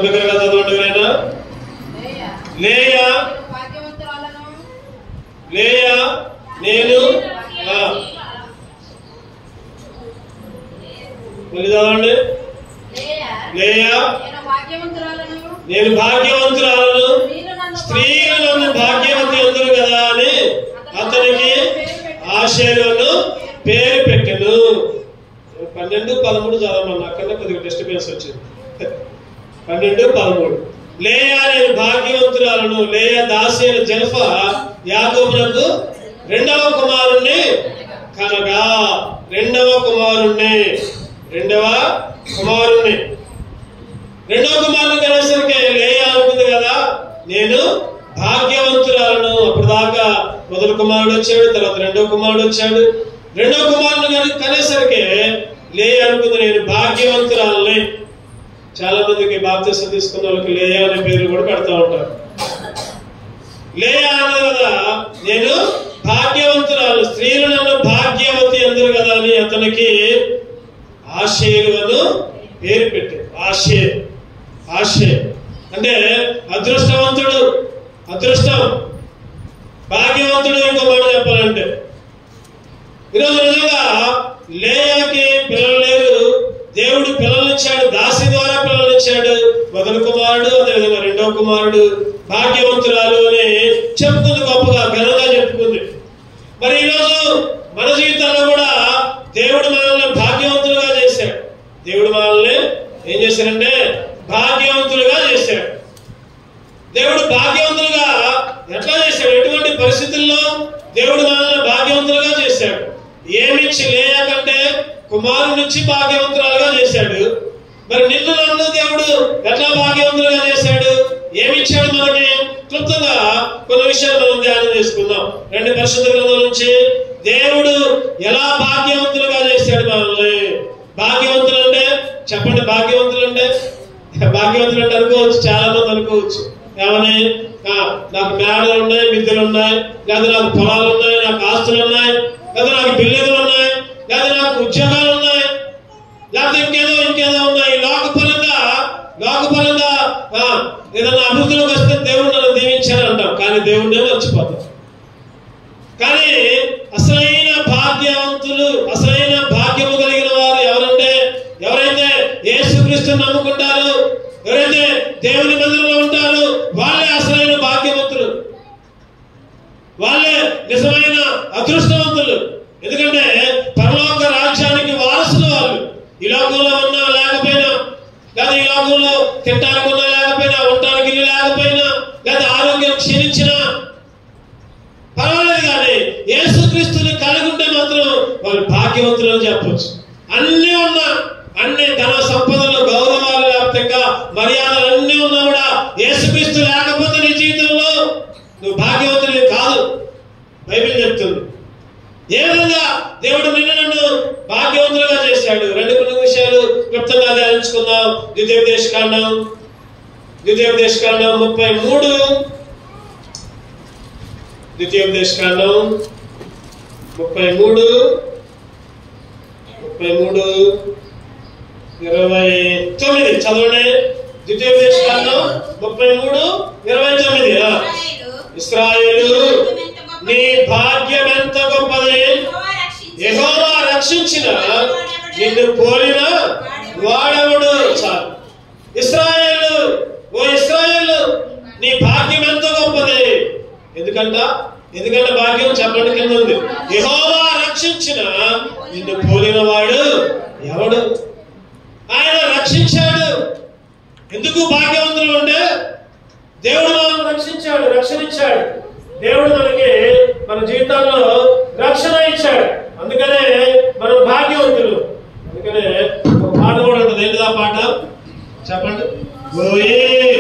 బిగ్గరగా చదవండి ఆయన. లేయా లేయా నేను మళ్ళీ చదవండి. లేయా నేను భాగ్యవంతురాలను, స్త్రీలు నన్ను భాగ్యవతి అందరు కదా అని అతనికి ఆషేరును పేరు పెట్టెను. 12-13 చదవమన్నా, అక్కడ కొద్దిగా డిస్టర్బెన్స్ వచ్చింది. 12-13. లేయా నేను భాగ్యవంతురాలను, లేయా దాసి అయిన జల్ఫా యాకోబునకు రెండవ కుమారుణ్ణి కనగా, రెండవ కుమారుణ్ణి కనేసరికి లేయా అనుకుంది కదా నేను భాగ్యవంతురాలను. అప్పుడు దాకా మొదటి కుమారుడు వచ్చాడు, తర్వాత రెండవ కుమారుడు వచ్చాడు. రెండవ కుమారుడు కనేసరికి లేయా అనుకుంది నేను భాగ్యవంతురాలని. చాలా మందికి బాప్తిసం తీసుకున్న వాళ్ళకి లేయా అనే పేరు కూడా పెడతా ఉంటారు. లేయా అన్నది కదా నేను భాగ్యవంతురాలు, స్త్రీలు నన్ను భాగ్యవతి అందరు కదా అని అతనికి ఆషేరును పేరు పెట్టాడు. ఆషేర్ అంటే అదృష్టవంతుడు, అదృష్టం, భాగ్యవంతుడు. ఇంకో మాట చెప్పాలంటే ఈరోజు నిజంగా లేయాకి పిల్లలు లేరు, దేవుడు పిల్లల్నిచ్చాడు, దాసి ద్వారా పిల్లల్నిచ్చాడు. మొదటి కుమారుడు అదేవిధంగా రెండవ కుమారుడు భాగ్యవంతురాలు అని చెప్పుకుంది, గొప్పగా ఘనంగా చెప్పుకుంది. మరి ఈరోజు మన జీవితాల్లో కూడా దేవుడు మనల్ని భాగ్యవంతులుగా చేశాడు. దేవుడు మనల్ని ఏం చేశాడంటే భాగ్యవంతులుగా చేశాడు. దేవుడు భాగ్యవంతులుగా ఎట్లా చేశాడు? ఎటువంటి పరిస్థితుల్లో దేవుడు మనల్ని భాగ్యవంతులుగా చేశాడు? ఏమిచ్చి లేయాకంటే కుమారుని నుంచి భాగ్యవంతురాలుగా చేశాడు. మరి నిన్ను నన్ను దేవుడు ఎట్లా భాగ్యవంతులుగా చేశాడు? ఏమిచ్చాడు మనకి? క్లుప్తంగా కొన్ని విషయాలు మనం ధ్యానం చేసుకుందాం. 2 పరిశుద్ధ గ్రంథాల నుంచి దేవుడు ఎలా భాగ్యవంతులుగా చేశాడు మనల్ని. భాగ్యవంతులు అంటే చెప్పండి, భాగ్యవంతులు అంటే అనుకోవచ్చు, చాలా మంది అనుకోవచ్చు ఏమని, నాకు మేడలు ఉన్నాయి, మిద్దెలు ఉన్నాయి, లేదా నాకు పొలాలు ఉన్నాయి, నాకు ఆస్తులు ఉన్నాయి, లేదా నాకు బిల్లులు ఉన్నాయి, లేదా నాకు ఉద్యోగాలు ఉన్నాయి, లేకపోతే ఇంకేదో ఉన్నాయి. లోకపరంగా ఏదన్నా అభివృద్ధిలోకి వస్తే దేవుడు నన్ను దీవించాలని అంటాం, కానీ దేవుడినే మర్చిపోతాం. కానీ అసలైన భాగ్యవంతులు, అసలైన భాగ్యము కలిగిన వారు ఎవరంటే, ఎవరైతే యేసుక్రీస్తుని నమ్ముకుంటారో, ఎవరైతే దేవుని మందిరంలో ఉంటారో వాళ్ళే అసలైన భాగ్యవంతులు, వాళ్ళే నిజమైన అదృష్టవంతులు. ఎందుకంటే పరలోక రాజ్యానికి వారసులు వాళ్ళు. ఈ లోకంలో ఉన్నా లేకపోయినా, లేదా ఈ లోకంలో తినడానికి ఉన్నా లేకపోయినా, ఉండటానికి ఇల్లు లేకపోయినా, లేదా ఆరోగ్యం క్షీణించినా పర్వాలేదు, కానీ యేసుక్రీస్తుని కలిగి ఉంటే మాత్రం వాళ్ళు భాగ్యవంతులు అని చెప్పొచ్చు. అన్ని ఉన్నా, అన్ని ధన సంపదలు, గౌరవాలు, లేకపోతే మర్యాదలు అన్ని ఉన్నా కూడా యేసుక్రీస్తు లేకపోతే నీ జీవితంలో నువ్వు భాగ్యవంతులు కాదు. బైబిల్ చెప్తుంది. ఏ విధంగా దేవుడు నిన్ను నన్ను భాగ్యవంతులుగా చేశాడు? 2 విషయాలు క్లుప్తంగా ధ్యానించుకుందాం. ద్వితీయోపదేశకాండం 33, ద్వితీయోపదేశకాండం 33, 29 చదవండి. ద్వితీయోపదేశకాండం 33:29. ఇశ్రాయేలు నీ భాగ్యం ఎంత గొప్పది, యెహోవా రక్షించిన నిన్ను పోలిన వాడెవడు. చాలు. ఇశ్రాయేలు, ఓ ఇశ్రాయేలు నీ భాగ్యం ఎంత గొప్పది. ఎందుకంటే భాగ్యం చెప్పండి కింద ఉంది. యెహోవా రక్షించిన నిన్ను పోలిన వాడు ఎవడు? ఆయన రక్షించాడు. ఎందుకు భాగ్యవంతులు అంటే దేవుడు మనల్ని రక్షించాడు, రక్షణ ఇచ్చాడు. దేవుడు మనకి మన జీవితాల్లో రక్షణ ఇచ్చాడు. అందుకనే మనం భాగ్యవంతులు. అందుకనే ఒక పాట కూడా ఉంటుంది. ఏంటిదా పాట చెప్పండి. ఓ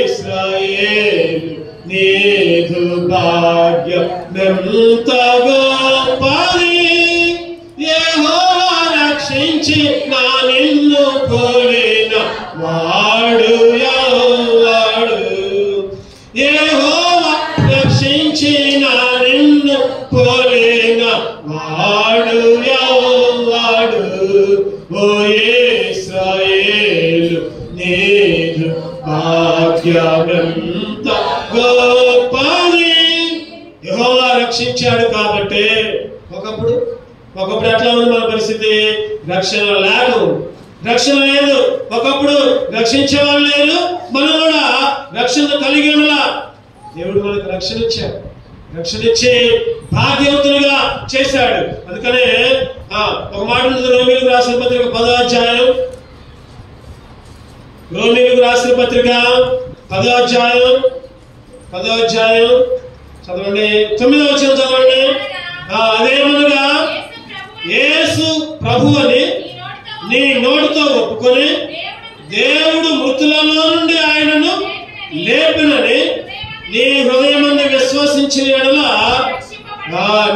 ఇశ్రాయేలు నీదు భాగ్యం ఎంత గొప్పది, యెహోవా రక్షించి నా నిన్ను పోలిన వాడు ఎవడు. యెహోవా రక్షించి నా నిన్ను పోలిన వాడు ఎవడు. ఓ ఇశ్రాయేలు నీదు భాగ్యమెంత గొప్పది. యెహోవా రక్షించాడు కాబట్టి. ఒకప్పుడు ఎట్లా ఉంది మన పరిస్థితి? రక్షణ లేదు, రక్షణ లేదు. ఒకప్పుడు రక్షించేవాళ్ళు లేదు, మనం కూడా రక్షణ కలిగి ఉండాల. దేవుడు మనకు రక్షణ ఇచ్చాడు, రక్షణ ఇచ్చి భాగ్యవంతులుగా చేశాడు. అందుకనే ఒక మాట ఉంటుంది, రోమీయులకు రాసిన పత్రిక 10వ అధ్యాయం, రోమీయులకు రాసిన పత్రిక 10వ అధ్యాయం చదవండి, 9వ వచనం చదవండి. అదేమనగా యేసు ప్రభువని నీ నోటితో ఒప్పుకొని దేవుడు మృతులలో నుండి ఆయనను లేపినని నీ హృదయమందు విశ్వసించిన యెడల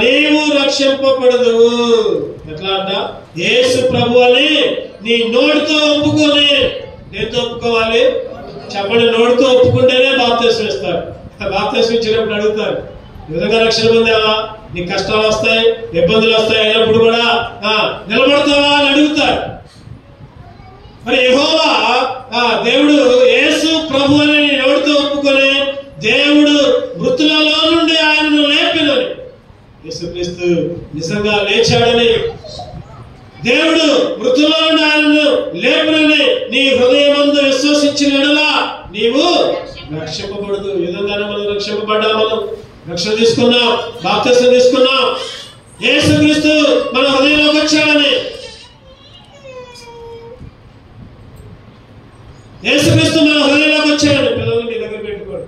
నీవు రక్షింపబడదు. ఎట్లా అంట? యేసు ప్రభువని నీ నోటితో ఒప్పుకొని. దేంతో ఒప్పుకోవాలి చెప్పండి? నోటితో ఒప్పుకుంటేనే బాప్తిసం ఇస్తారు. బాప్తిసం ఇచ్చినప్పుడు అడుగుతారు, ఈ విధంగా రక్షణ పొందావా? నీకు కష్టాలు వస్తాయి, ఇబ్బందులు వస్తాయి, అయినప్పుడు కూడా నిలబడతావా అని అడుగుతారు. మరి యెహోవా దేవుడు యేసు ప్రభు అని నోటితో ఒప్పుకొని దేవుడు మృతులలో నుండి ఆయనను లేపినని, యేసుక్రీస్తు నిజంగా లేచాడని, దేవుడు మృతులలో నుండి ఆయనను లేపినని నీ హృదయమందు విశ్వసించిన యెడల నీవు రక్షింపబడదు. ఈ విధంగానే మనం రక్షింపబడ్డా, మనం రక్షణ తీసుకున్నాం, బాప్తిసం తీసుకున్నాం. యేసుక్రీస్తు మన హృదయంలోకి వచ్చాడని, యేసుక్రీస్తు మన హృదయంలోకి వచ్చాడని. పిల్లల్ని మీ దగ్గర పెట్టుకోండి,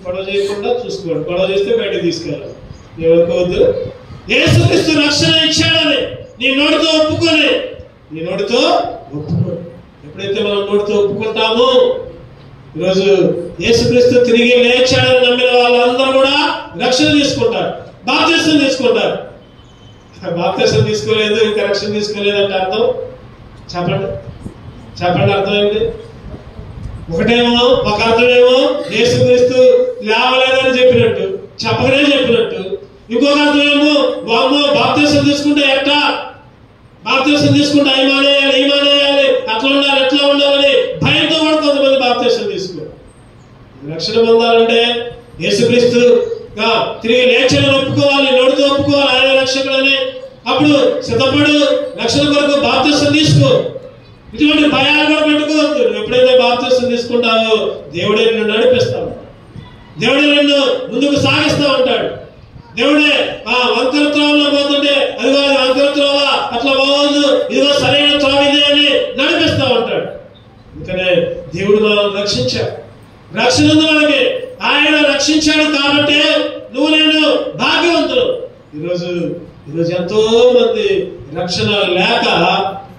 గొడవ చేయకుండా చూసుకోండి. గొడవ చేస్తే బయటకు తీసుకెళ్ళాలి, ఏమనుకోవద్దు. యేసుక్రీస్తు రక్షణ ఇచ్చాడని నీ నోటితో ఒప్పుకొని, నీ నోటితో ఒప్పుకోండి. ఎప్పుడైతే మనం నోటితో ఒప్పుకుంటామో, ఈరోజు యేసుక్రీస్తు తిరిగి లేచాడని నమ్మిన వాళ్ళందరూ కూడా రక్షణ తీసుకుంటారు, బాప్తిసం తీసుకుంటారు. బాప్తిసం తీసుకోలేదు, ఇంకా రక్షణ తీసుకోలేదంటే అర్థం చెప్పండి, అర్థం ఏంటి? ఒకటేమో ఒక అర్థమేమో యేసుక్రీస్తు లేవలేదని చెప్పినట్టు, చెప్పకనే చెప్పినట్టు. ఇంకొక అర్థమేమో వామ్మో బాప్తిసం తీసుకుంటే ఎట్టా, బాప్తిసం తీసుకుంటే ఈ మానేయాలి, అట్లా ఉండాలి, ఎట్లా ఉండాలని భయంతో కూడా కొంతమంది బాప్తిసం తీసుకోరు. రక్షణ పొందాలంటే యేసుక్రీస్తు తిరిగి లేచని ఒప్పుకోవాలి, నోటితో ఒప్పుకోవాలి ఆయన రక్షకుడని. అప్పుడు సిద్ధపడు, రక్షణ కొరకు బాప్తిసం తీసుకో. ఇటువంటి భయాలు కూడా పెట్టుకోవద్దు. నువ్వు ఎప్పుడైతే బాప్తిసం తీసుకుంటావో దేవుడే నిన్ను నడిపిస్తాడు, దేవుడే నిన్ను ముందుకు సాగిస్తూ ఉంటాడు. దేవుడే వంకర త్రోవలో పోతుంటే అదిగో వంకర త్రోవ, అట్లా పోవద్దు, ఇదిగో సరైన త్రోవ ఇదే అని నడిపిస్తూ ఉంటాడు. అందుకనే దేవుడు మనం రక్షించాడు, రక్షణ ఉంది మనకి. ఆయన రక్షించాడు కాబట్టి నువ్వు నేను భాగ్యవంతులు. ఈరోజు ఎంతో మంది రక్షణ లేక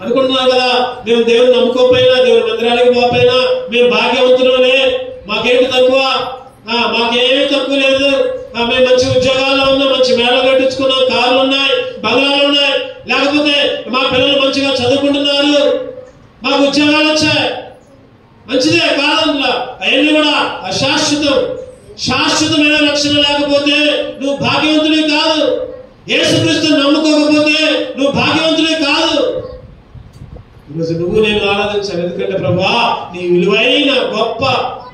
అనుకుంటున్నావు కదా, మేము దేవుని నమ్ముకోకపోయినా, దేవుని మందిరానికి పోకపోయినా మేము భాగ్యవంతులే, మాకేంటి తక్కువ, మాకేమీ తక్కువ లేదు, మేము మంచి ఉద్యోగాల్లో ఉన్నాం, మంచి మేళ కట్టించుకున్నాం, కార్లు ఉన్నాయి, బంగ్లాలు ఉన్నాయి, లేకపోతే మా పిల్లలు మంచిగా చదువుకుంటున్నారు, మాకు ఉద్యోగాలు వచ్చాయి, మంచిదే కాదన్నా. అవన్నీ కూడా అశాశ్వతం. శాశ్వతమైన రక్షణ లేకపోతే నువ్వు భాగ్యవంతుడే కాదు. యేసుక్రీస్తు నమ్ముకోకపోతే నువ్వు భాగ్యవంతుడే కాదు. ఈరోజు నువ్వు నేను ఆరాధించాలి. ఎందుకంటే ప్రభువా, నీ విలువైన గొప్ప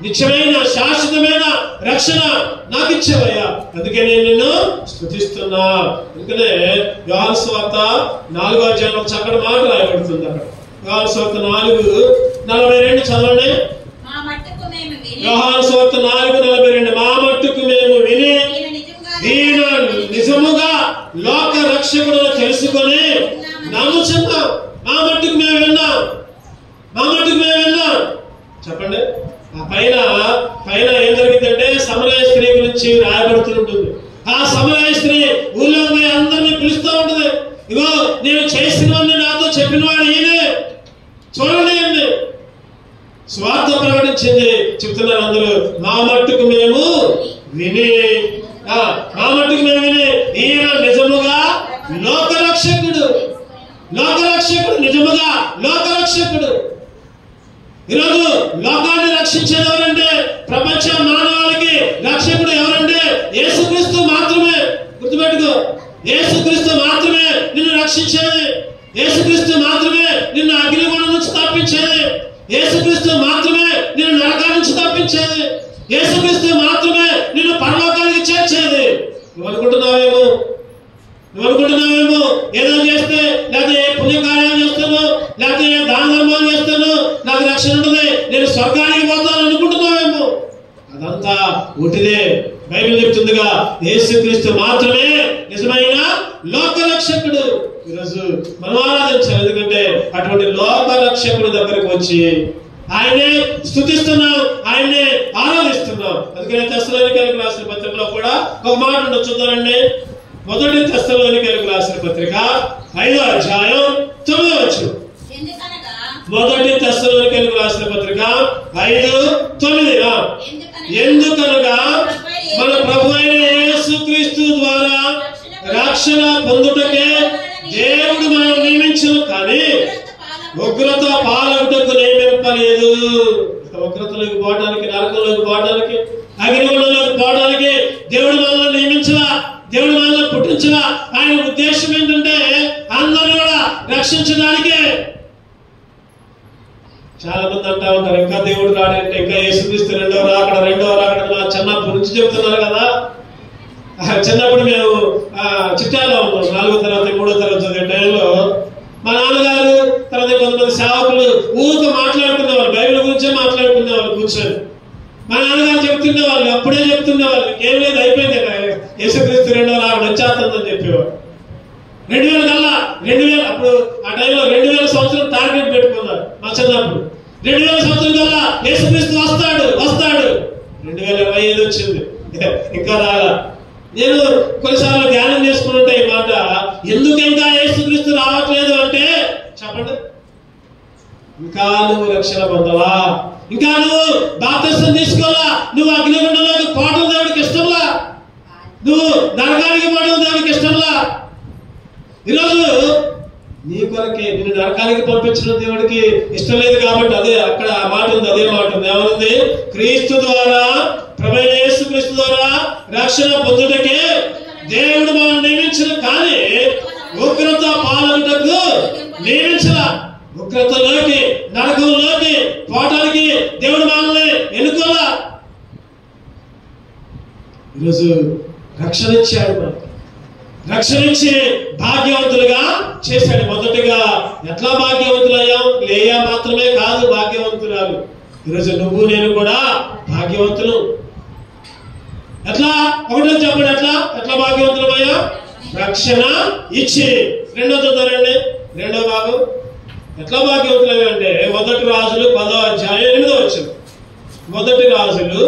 నిత్యమైన శాశ్వతమైన రక్షణ నాకు ఇచ్చావయ్యా, అందుకే నేను నిన్ను స్తుతిస్తున్నా. అందుకనే యోహాను సువార్త 4వ అధ్యాయంలో చక్కటి మాట రాయబడుతుంది. అక్కడ యోహాను సువార్త 4:42 చదవండి. యోహాను సువార్త 4:42 మా మట్టుకు మేము విని ఈయన నిజముగా లోక రక్షకుడు తెలుసుకొని నమ్ముచున్నాం. మా మట్టుకు మేము విన్నాం, చెప్పండి. ఆ పైన ఏం జరిగిందంటే సమరయ స్త్రీ గురించి రాయబడుతుంటుంది. ఆ సమరయ స్త్రీ ఊళ్ళో పోయి అందరినీ పిలుస్తూ ఉంటుంది, ఇగో నేను చేసినవన్నీ నాతో చెప్పిన వాడు ఈయనే, చూడండి అండి. స్వార్థ ప్రకటించింది. చెప్తున్నారు అందరూ, మా మట్టుకు మేము విని ఈయన నిజముగా లోకరక్షకుడు, నిజముగా లోకరక్షకుడు. ఈరోజు లోకాన్ని రక్షించేది ఎవరంటే, ప్రపంచ మానవాళికి రక్షకుడు ఎవరంటే యేసుక్రీస్తు మాత్రమే. గుర్తుపెట్టుకో, యేసుక్రీస్తు మాత్రమే నిన్ను రక్షించేది, యేసుక్రీస్తు మాత్రమే నిన్ను అగ్నిగుండం నుంచి తప్పించేది, యేసుక్రీస్తు మాత్రమే నిన్ను నరకాన్ని చేర్చేది. యేసుక్రీస్తు మాత్రమే నిన్ను పరలోకానికి చేర్చేది. నువ్వు అనుకుంటున్నావేమో ఏదో చేస్తే, లేకపోతే ఏ పుణ్యకార్యాలు చేస్తాను, లేకపోతే ఏ దాన ధర్మాలు చేస్తాను, నాకు రక్షణ ఉంటుంది, నేను స్వర్గానికి పోతాను అనుకుంటున్నావేమో. అదంతా ఒట్టిదే. బైబిల్ చెప్తుందిగా, యేసుక్రీస్తు మాత్రమే నిజమైన లోక రక్షకుడు. ఈరోజు మనం ఆరాధించాలి. ఎందుకంటే అటువంటి లోక రక్షకుడు దగ్గరకు వచ్చి ఆయనే స్తుతిస్తున్నాం, ఆయనే ఆరాధిస్తున్నాం. అందుకనే తెస్సలోనికైలకు రాసిన పత్రికలో కూడా ఒక మాట ఉండొచ్చు. చూద్దామండి. మొదటి తెస్సలోనికైలకు రాసిన పత్రిక 5వ అధ్యాయం 9వ వచనం. మొదటి తెస్సలోనికైలకు రాసిన పత్రిక 5:9. ఎందుకనగా మన ప్రభు అయిన యేసుక్రీస్తు ద్వారా రక్షణ పొందుటకే దేవుడు మనం నియమించను, కానీ ఉగ్రత పాలగుటకు నియమింపలేదు. ఉగ్రతలోకి పోవడానికి, నరకంలోకి పోవడానికి, అగ్నిగుండంలోకి పోవడానికి దేవుడు మనల్ని నియమించలా, దేవుడు మనల్ని పుట్టించలా. ఆయన ఉద్దేశం ఏంటంటే అందరూ కూడా రక్షించడానికే. చాలా మంది అంటా ఉంటారు, ఇంకా దేవుడు రాడంటే, ఇంకా యేసుక్రీస్తు రెండవ రాకడ చిన్నప్పటి నుంచి చెప్తున్నారు కదా. చిన్నప్పుడు మేము చిట్టాలో ఉన్నాం, 4వ తరగతి 3వ తరగతి చదివే టైంలో మా నాన్నగారు, తర్వాత కొంతమంది సేవకులు ఊరితో మాట్లాడుకునేవాళ్ళు, బైబిల్ గురించే మాట్లాడుకునేవాళ్ళు కూర్చొని. మా నాన్నగారు చెప్తుండేవాళ్ళు, అప్పుడే చెప్తుండేవాళ్ళు, ఏం లేదు అయిపోయింది, యేసుక్రీస్తు రెండవ రాకడ వచ్చేస్తుందని చెప్పేవాళ్ళు. 2000 కల్లా 2000 అప్పుడు ఆ టైంలో 2000 సంవత్సరం టార్గెట్ పెట్టుకున్నారు మా చిన్నప్పుడు. 2000 సంవత్సరం కల్లా యేసుక్రీస్తు వస్తాడు. 2025 వచ్చింది, ఇంకా రాలా. నేను కొన్నిసార్లు ధ్యానం చేసుకుంటే ఈ మాట, ఎందుకు ఇంకా యేసుక్రీస్తు రావట్లేదు అంటే, చెప్పండి, ఇంకా నువ్వు రక్షణ పొందవా, ఇంకా నువ్వు బాప్తిసం తీసుకోవాలా, నువ్వు అగ్నిగుండంలోకి పోవడం దేవుడికి ఇష్టంలా, నువ్వు నరకానికి పోవడం దేవుడికి ఇష్టంలా. ఈరోజు నీ కొరకే నిన్ను నరకానికి పంపించడం దేవుడికి ఇష్టం లేదు. కాబట్టి అదే అక్కడ ఆ మాట ఉంది, అదే మాట ఉంది. ఏమనుంది? క్రీస్తు ద్వారా, ప్రభువైన యేసుక్రీస్తు ద్వారా రక్షణ పొందుటకే దేవుడు మనం నియమించిన, కానీ ఉగ్రత పాలనకు నియమించల. ఉగ్రతలోకి, నరకంలోకి పోవటానికి దేవుడు మనల్ని ఎన్నుకోలా. ఈరోజు రక్షణ ఇచ్చాడు, రక్షణ ఇచ్చి భాగ్యవంతులుగా చేశాడు. మొదటిగా ఎట్లా భాగ్యవంతులయ్యాం? లేయా మాత్రమే కాదు భాగ్యవంతురాలు. ఈరోజు నువ్వు నేను కూడా భాగ్యవంతులు. ఎట్లా? ఒకటో చెప్పండి, ఎట్లా భాగ్యవంతులమయ్యా? రక్షణ ఇచ్చి. రెండో చూద్దారండి, రెండో భాగం ఎట్లా భాగ్యవంతులయ్యా అంటే 1 రాజులు 10వ అధ్యాయం 8వ వచనం. 1 రాజులు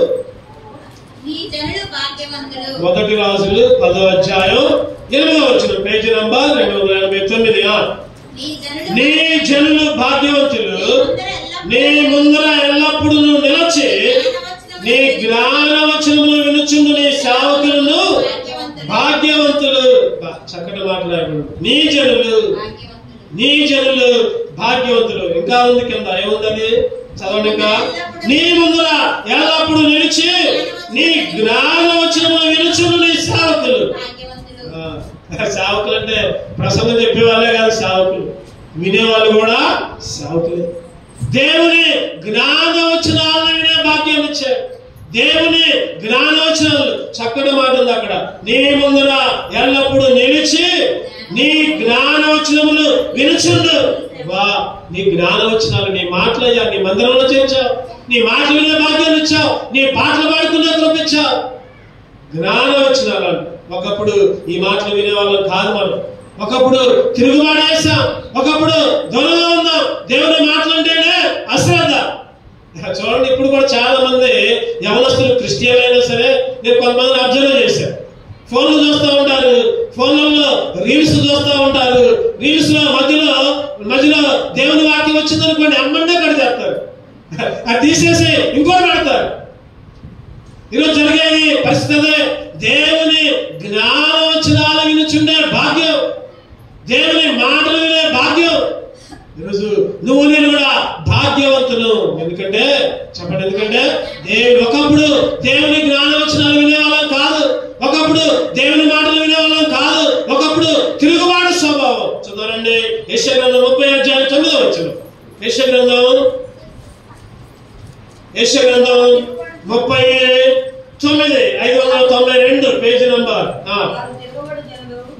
10వ అధ్యాయం 8వ వచనం, పేజీ నంబర్ 289. నీ జనులు భాగ్యవంతులు, నీ ముందర ఎల్లప్పుడు నువ్వు నిలచి నీ జ్ఞానవచనములు వినుచుండు నీ సేవకులను భాగ్యవంతులు. చక్కటి మాట్లాడు. నీ జనులు భాగ్యవంతులు. ఇంకా ఉంది కింద, ఏముందని చదవండి. ఇంకా నీ ముందర ఎల్లప్పుడు నిలిచి నీ జ్ఞానవచనములు వినుచుండు నీ సేవకులు. సేవకులు అంటే ప్రసంగం చెప్పేవాళ్ళే కాదు, సేవకులు వినేవాళ్ళు కూడా సేవకులే. దేవుని జ్ఞానవచనాలను వినే భాగ్యం ఇచ్చాడు. దేవుని జ్ఞానవచనాలు, చక్కటి మాట ఉంది అక్కడ. నీ ముందర ఎల్లప్పుడు నిలిచి నీ జ్ఞానవచనములు వినుచుండు. నీ జ్ఞానవచనాలు, నీ మాటలయ్యా, నీ మందిరంలో చేర్చావు, నీ మాటలు వినే భాగ్యాన్ని ఇచ్చావు, నీ పాటలు పాడుకునే చూపించావు. జ్ఞానవచనాలు. ఒకప్పుడు ఈ మాటలు వినేవాళ్ళం కాదు మనం. ఒకప్పుడు తిరుగుబాటేసాం, ఒకప్పుడు దొరగా ఉన్నాం. దేవుని మాటలంటేనే అశ్రద్ధ. చూడండి, ఇప్పుడు కూడా చాలా మంది యవనస్తులు, క్రిస్టియన్ అయినా సరే, నేను కొంతమందిని అబ్జర్వ్ చేశాను. ఫోన్లు చూస్తూ ఉంటారు, ఫోన్లలో రీల్స్ చూస్తూ ఉంటారు. రీల్స్ లో మధ్యలో దేవుని వాక్యం వచ్చిందనుకోండి, అమ్మంటే కడిచేస్తారు, అది తీసేసి ఇంకోటి పెడతారు. ఈరోజు జరిగేది పరిస్థితి. దేవుని జ్ఞానవచనాలు వినుచుండే భాగ్యం, దేవుని మాటలు వినే భాగ్యం. ఈరోజు నువ్వు నేను కూడా భాగ్యవంతులు. ఎందుకంటే చెప్పండి, ఎందుకంటే ఒకప్పుడు దేవుని జ్ఞానవచనాలు వినేవాళ్ళం కాదు, ఒకప్పుడు దేవుని మాటలు వినేవాళ్ళం కాదు, ఒకప్పుడు తిరుగుబాటు స్వభావం. చదవండి, యెషయా గ్రంథం 30వ అధ్యాయం 9వ వచనం. యెషయా గ్రంథం యెషయా గ్రంథం 39 592 పేజీ నంబర్.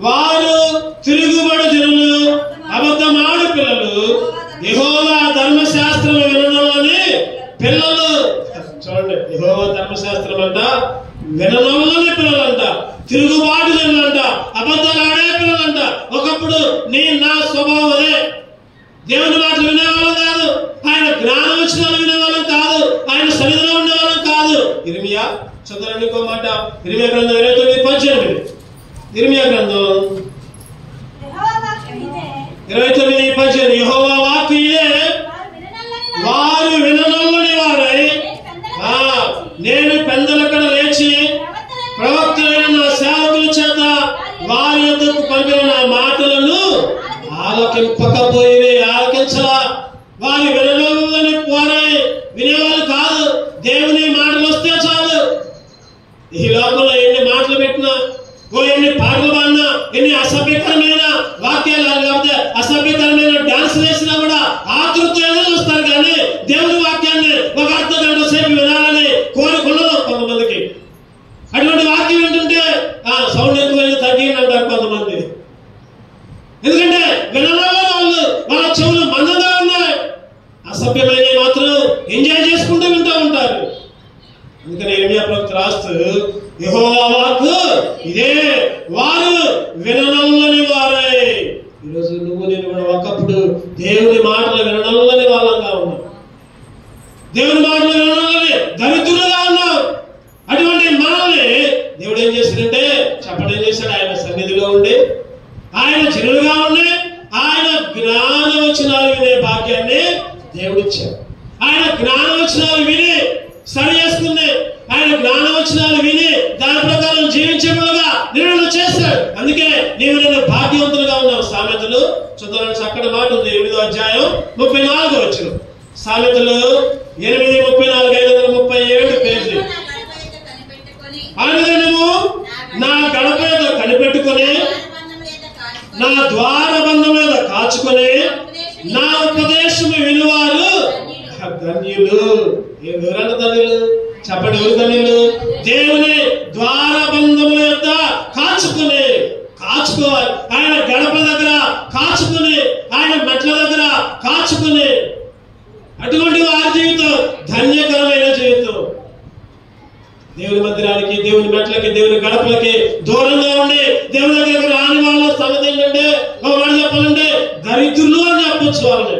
వారు తిరుగుబడు జనులు, అబద్ధమాడు పిల్లలు, యెహోవా ధర్మశాస్త్రం విననొల్లని పిల్లలు. చూడండి, యెహోవా ధర్మశాస్త్రం అంట విననొల్లని పిల్లలంట, తిరుగుబాటు జనులంట, అబద్ధాలు ఆడే పిల్లలంట. ఒకప్పుడు నా స్వభావం అదే, దేవుని మాటలు వినేవాళ్ళం కాదు, ఆయన జ్ఞానం వచ్చిన వినేవాళ్ళం కాదు, ఆయన సన్నిధిలో ఉండేవాళ్ళం కాదు. ఇర్మియా చదవండి ఇంకో మాట, ఇర్మియా గ్రంథం 29:18. ఇర్మియా గ్రంథం 29:18. యెహోవా వాక్కు ఇదే, వారు విననొల్లని వారై నేను పెందలక్కడ లేచి ప్రవక్తలైన నా సేవకుల చేత వారి యొద్దకు పంపిన నా మాటలను ఆలకింపకపోయినే, ఆలకించలా. వారి విననొల్లని వారై వినేవాళ్ళు కాదు. దేవుని మాటలు వస్తే చాలు. ఈ లోకంలో ఎన్ని మాటలు పెట్టినా, ఎన్ని పాటలు పాడినా, ఎన్ని అసభ్యకరమైన వాక్యాలు లేకపోతే అసభ్యకరమైన డాన్స్ వేసినా కూడా ఆతృతగా చూస్తారు. కానీ దేవుని వాక్యాన్ని ఒక అర్ధ గంట సేపు వినాలని కోరుకున్నది కొంతమందికి. అటువంటి వాక్యం ఏంటంటే సౌండ్ ఎక్కువైనా తగ్గింది అంటారు కొంతమంది. ఎందుకంటే వినడంలో వాళ్ళ చెవులు మందంగా ఉన్నాయి, అసభ్యమైన మాత్రం ఎంజాయ్ చేసుకుంటూ వింటూ ఉంటారు. అందుకని ఇర్మియా ప్రవక్త రాస్తూ యెహోవా వాక్కు ఇదే, వారు విననొల్లని వారై. ఈరోజు నువ్వు నేను కూడా ఒకప్పుడు దేవుని మాటలు విననొల్లని వాళ్ళంగా ఉన్నాం, దేవుని మాటలు విననొల్లని దరిద్రులుగా ఉన్నాం. అటువంటి మనల్ని దేవుడు ఏం చేశాడంటే చెప్పడం ఏం చేశాడు, ఆయన సన్నిధిలో ఉండి, ఆయన జనులుగా ఉండి, ఆయన జ్ఞానవచనాలు వినే భాగ్యాన్ని దేవుడిచ్చాడు. ఆయన జ్ఞానవచనాలు విని సరి చేసుకుని, ఆయన జ్ఞానవచనాలు విని దాని ప్రకారం జీవించేవాళ్ళుగా నిర్ణయం చేస్తాడు. అందుకే నీవు నేను భాగ్యవంతులుగా ఉన్నావు. సామెతలు చదవడానికి చక్కటి మాట ఉంది, 8వ అధ్యాయం 34వ వచనం. సామెతలు 8:34, 537 పేజీ. అనగా నువ్వు నా గడప మీద కనిపెట్టుకొని, నా ద్వారబంధం మీద కాచుకొని, నా ఉపదేశము వినువారు ధన్యులు. ఎవరంటే ధన్యులు చెప్పండి, ఎవరు ధన్యులు? దేవుని ద్వారబంధం మీద కాచుకోవాలి. ఆయన గడప దగ్గర కాచుకుని, ఆయన మెట్ల దగ్గర కాచుకుని, అటువంటి వారి జీవితం ధన్యకరమైన జీవితం. దేవుని మందిరానికి, దేవుని మెట్లకి, దేవుని గడపలకి దూరంగా ఉండి దేవుని దగ్గరికి రాని వాళ్ళ సంగతి ఏంటంటే, ఒక మాట చెప్పాలంటే దరిద్రులు అని చెప్పొచ్చు వాళ్ళని.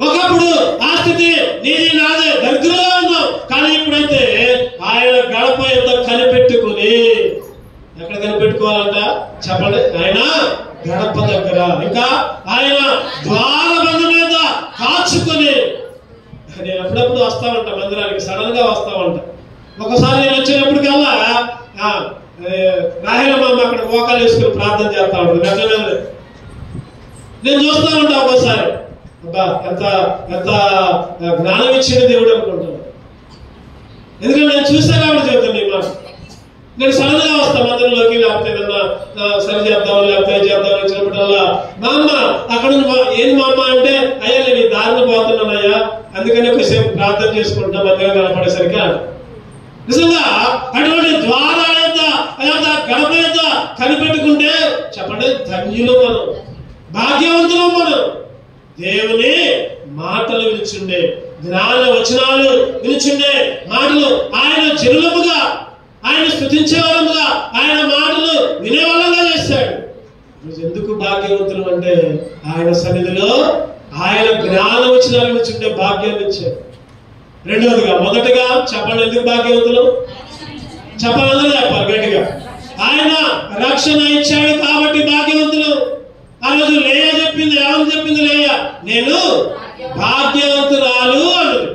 ఒకప్పుడు ఆ స్థితి నీది నాదే, దరిద్రులుగా ఉన్నాం. కానీ ఇప్పుడైతే ఆయన గడప ఎంత కనిపెట్టుకుని, ఎక్కడ కనిపెట్టుకోవాలంట చెప్పండి, ఆయన గడప దగ్గర, ఇంకా ఆయన ద్వారబంధం మీద కాచుకొని. నేను అప్పుడప్పుడు వస్తా ఉంటా మందిరానికి, సడన్ గా వస్తా ఉంటా. ఒకసారి నేను వచ్చినప్పటికల్లా రాహిలమ్మ అక్కడ మోకాలు వేసుకుని ప్రార్థన చేస్తా ఉంటుంది. నేను చూస్తా ఉంటా ఒకసారి, అబ్బా ఎంత ఎంత జ్ఞానం ఇచ్చిన దేవుడు అనుకుంటాను. ఎందుకంటే నేను చూసా కాబట్టి చెబుతాను ఈ మాట. నేను సడన్ గా వస్తా మందిరంలోకి, లేకపోతే ఏదన్నా సరి చేద్దాం లేకపోతే చేద్దాం వచ్చినప్పుడల్లా మా అమ్మ అక్కడ ఏంది మా అమ్మ అంటే, అయ్యా నేను ఈ దారిని పోతున్నానయ్యా, అందుకని ఒకసేపు ప్రార్థన చేసుకుంటా మందిరం కనపడేసరికి. నిజంగా అటువంటి ద్వారాల గడప యొక్క కనిపెట్టుకుంటే చెప్పండి ధన్యులు మనం, భాగ్యవంతులు మనం. దేవుని మాటలు వినిచుండే, జ్ఞాన వచనాలు వినిచుండే మాటలు, ఆయన జనులముగా, ఆయన స్తుతించే వాళ్ళముగా, ఆయన మాటలు వినేవాళ్ళంగా చేశాడు. ఎందుకు భాగ్యవంతులు అంటే ఆయన సన్నిధిలో ఆయన జ్ఞాన వచనాలు వినిచుండే భాగ్యాన్ని ఇచ్చాడు. రెండవదిగా, మొదటగా చెప్పండి ఎందుకు భాగ్యవంతులు చెప్పాలని చెప్పాలి గట్టిగా. ఆయన రక్షణ ఇచ్చాడు కాబట్టి భాగ్యవంతులు. ఆ రోజు లేయ చెప్పింది, ఏమని చెప్పింది లేయ? నేను భాగ్యవంతురాలు అన్నది.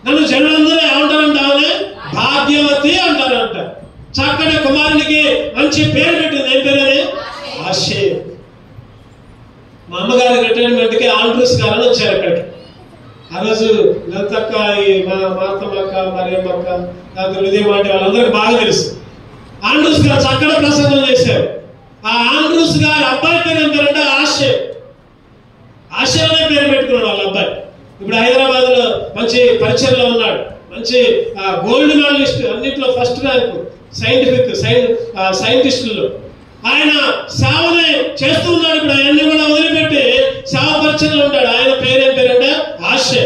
నన్ను జనులందరూ ఏమంటారంట? ఆమె భాగ్యవతి అంటారంట. చక్కటి కుమారునికి మంచి పేరు పెట్టింది. ఏం పేరు అది? ఆశీర్. మా అమ్మగారి రిటైర్మెంట్ కి ఆండ్రూస్ గారు వచ్చారు అక్కడికి. ఆ రోజు లతక్క, మా అత్తమ్మక్క, మరియమ్మక్క, నాకు హృదయం అంటే వాళ్ళందరికీ బాగా తెలుసు. ఆండ్రూస్ గారు చక్కటి ప్రసంగం చేశారు. ఆ ఆండ్రూస్ గారి అబ్బాయి పేరు ఏం పేరంటే ఆశీర్. ఆశీర్ అనే పేరు పెట్టుకున్నాడు వాళ్ళ అబ్బాయి. ఇప్పుడు హైదరాబాద్ లో మంచి పరిచయంలో ఉన్నాడు, మంచి గోల్డ్ మెడలిస్ట్, అన్నింటిలో ఫస్ట్ ర్యాంక్ సైంటిస్టుల్లో. ఆయన సేవని చేస్తూ ఉన్నాడు. ఇప్పుడు ఆయన్ని కూడా వదిలిపెట్టి సేవ పరిచయంలో ఉంటాడు. ఆయన పేరేం పేరంటే ఆశే.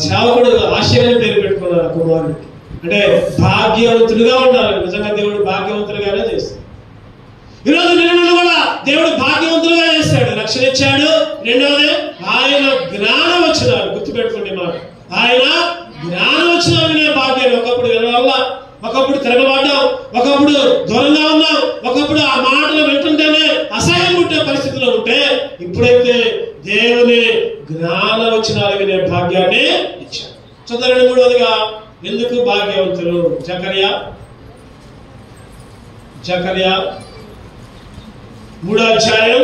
సేవకుడు ఆశయాన్ని పేరు పెట్టుకున్నాడు కుమారుడికి. అంటే భాగ్యవంతుడిగా ఉండాలి. నిజంగా దేవుడు భాగ్యవంతుడిగానే చేస్తాడు. ఈరోజు నిన్ను కూడా దేవుడు భాగ్యవంతులుగా చేస్తాడు, రక్షణ ఇచ్చాడు. రెండవది ఆయన జ్ఞానం వచ్చినాడు. గుర్తుపెట్టుకోండి మాట, ఆయన జ్ఞానం వచ్చినాడు వినే భాగ్యాన్ని. ఒకప్పుడు వినవల్ల, ఒకప్పుడు తిరగబడ్డాం, ఒకప్పుడు దూరంగా ఉన్నాం, ఒకప్పుడు ఆ మాటలు వింటుంటేనే అసహ్యం పుట్టే పరిస్థితిలో ఉంటే, ఇప్పుడైతే దేవుని జ్ఞానం వచ్చినాడు వినే భాగ్యాన్ని ఇచ్చాడు. చదవండి. మూడవదిగా ఎందుకు భాగ్యవంతులు? జకర్యా 3వ అధ్యాయం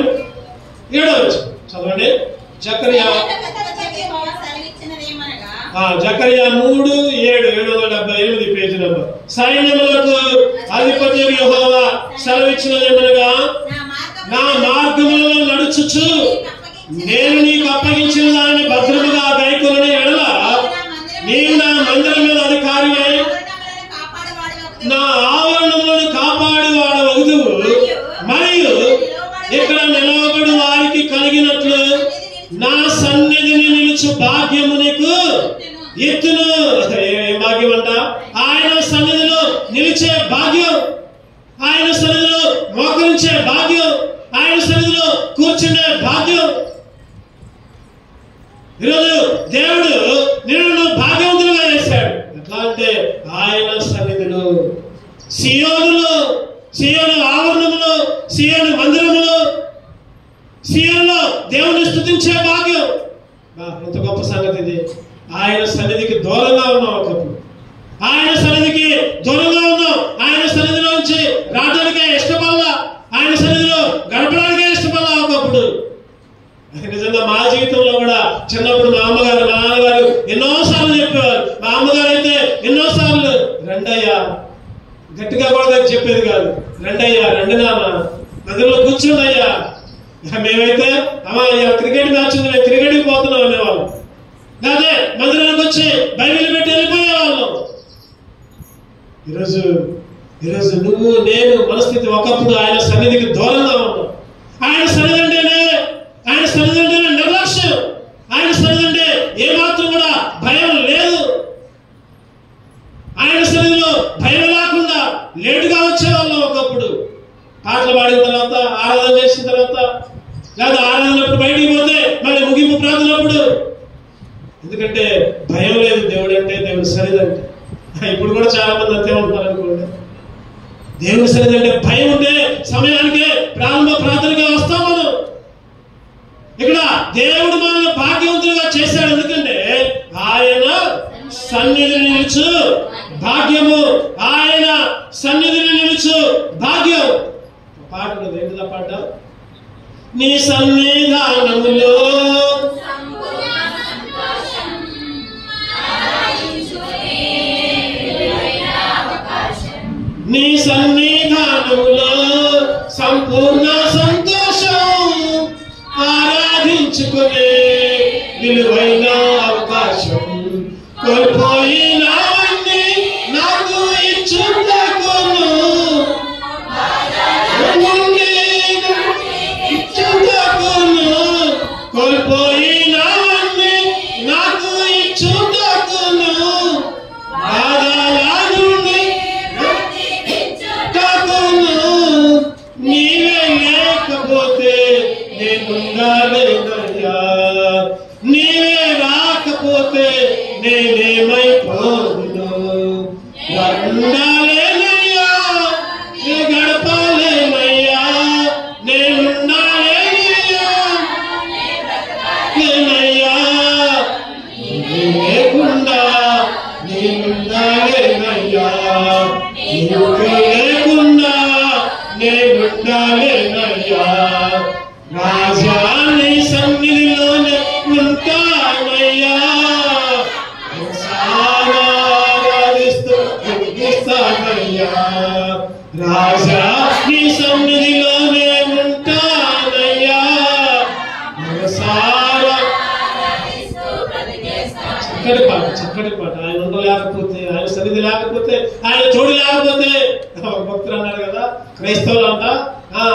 7వ వచనం చదవండి. జకర్యా 3:7 పేజీ నంబర్. సైన్యములకు అధిపతి యెహోవా సెలవిచ్చినదేమనగా, నా మార్గములలో నడుచుచు నేను నీకు అప్పగించిన దానిని భద్రముగా గైకొనని ఎడల నీవు నా మందిరం మీద అధికారివై నా ఆవరణములను కాపాడువాడవగుదువు. మరియు ఇక్కడ నిలవబడి వారికి కలిగినట్లు నా సన్నిధిని నిలుచు భాగ్యము నీకు ఎత్తును. ఏ భాగ్యం అంట? ఆయన సన్నిధిలో నిలిచే భాగ్యం, ఆయన సన్నిధిలో మోకరించే భాగ్యం, ఆయన సన్నిధిలో కూర్చునే భాగ్యం. ఈరోజు దేవుడు నిన్ను భాగ్యవంతులుగా చేశాడు. ఎట్లా అంటే ఆయన సన్నిధిలో, సియోను ఆవరణములో, సియోను మందిరములో, సియోనులో దేవుని స్తుతించే భాగ్యం. ఎంత గొప్ప సంగతి ఇది. ఆయన సన్నిధికి దూరంగా ఉన్నాం, ఒకప్పుడు ఆయన సన్నిధికి దూరంగా ఉన్నాం. ఆయన సన్నిధిలోంచి రావడానికే ఇష్టపడలా, ఆయన సన్నిధిలో గడపడానికే ఇష్టపడలా ఒకప్పుడు. నిజంగా మా జీవితంలో కూడా చిన్నప్పుడు మా అమ్మగారు, మా నాన్నగారు ఎన్నోసార్లు చెప్పేవారు. మా అమ్మగారు అయితే ఎన్నోసార్లు రండయ్యా, గట్టిగా కూడా చెప్పేది కాదు, రండయ్యా, రండి నాన్న, మందిరంలో కూర్చోండయ్యా. మేమైతే అమ్మా క్రికెట్ మ్యాచ్ ఉంది, మేము క్రికెట్కి పోతున్నాం అనేవాళ్ళం. అదే మందిరానికి వచ్చి బైబిల్ పెట్టి వెళ్ళిపోయేవాళ్ళం. ఈరోజు నువ్వు నేను మనస్థితి ఒకప్పుడు ఆయన సన్నిధికి దూరంగా ఉన్నాం. ఆయన సన్నిధి అంటేనే నిర్లక్ష్యం. ఆయన సన్నిధి అంటే ఏమాత్రం కూడా భయం లేదు. ఆయన సన్నిధిలో భయం లేకుండా లేటుగా వచ్చేవాళ్ళం ఒకప్పుడు. పాటలు పాడిన తర్వాత, ఆరాధన చేసిన తర్వాత, లేదా ఆరాధనప్పుడు బయటికి పోతే మళ్ళీ ముగింపు ప్రార్థనప్పుడు. ఎందుకంటే భయం లేదు దేవుడు అంటే, దేవుడి సన్నిధి అంటే. ఇప్పుడు కూడా చాలా మంది అంతే ఉంటున్నారు అనుకోండి. దేవుడి సన్నిధి అంటే భయం ఉంటే సమయానికే ప్రారంభ ప్రార్థనగా వస్తాం మనం. ఇక్కడ దేవుడు మనల్ని భాగ్యవంతులుగా చేశాడు. ఎందుకంటే ఆయన సన్నిధిని నిలుచు భాగ్యము, ఆయన సన్నిధిని నిలుచు భాగ్యం. పాట ఏంటిదా పాట? నీ సన్నిధానములో నీ సన్నిధానములో సంపూర్ణ సంతోషం, ఆరాధించుకునే విలువైన అవకాశం, కోల్పోయినవన్నీ నాకు ఇచ్చుటకును, కోల్పోయినవన్నీ నాకు ఇచ్చుటకును, నీవే లేకపోతే నేనుండాలేనయ్యా, నీవే రాకపోతే నేనేమైపోదును. ఉండాలేనయ్యా, గడపాలేనయ్యా, నేనుండాలేనయ్యా, నేనయ్యా, లేకుండా నేనుండాలేనయ్యా, లేకుండా నేనుండాలేనయ్యా. రాజా నీ సన్నిధిలోనే ఉంటానయ్యా, ఆరాధిస్తూ కనిపిస్తానయ్యా. రాజా నీ సన్నిధిలోనే ఉంటానయ్యా, చక్కటి పాట, చక్కటి పాట. ఆయన ఉండలేకపోతే, ఆయన సన్నిధి లేకపోతే, ఆయన తోడు లేకపోతే, భక్తులు అన్నారు కదా, క్రైస్తవులు అంట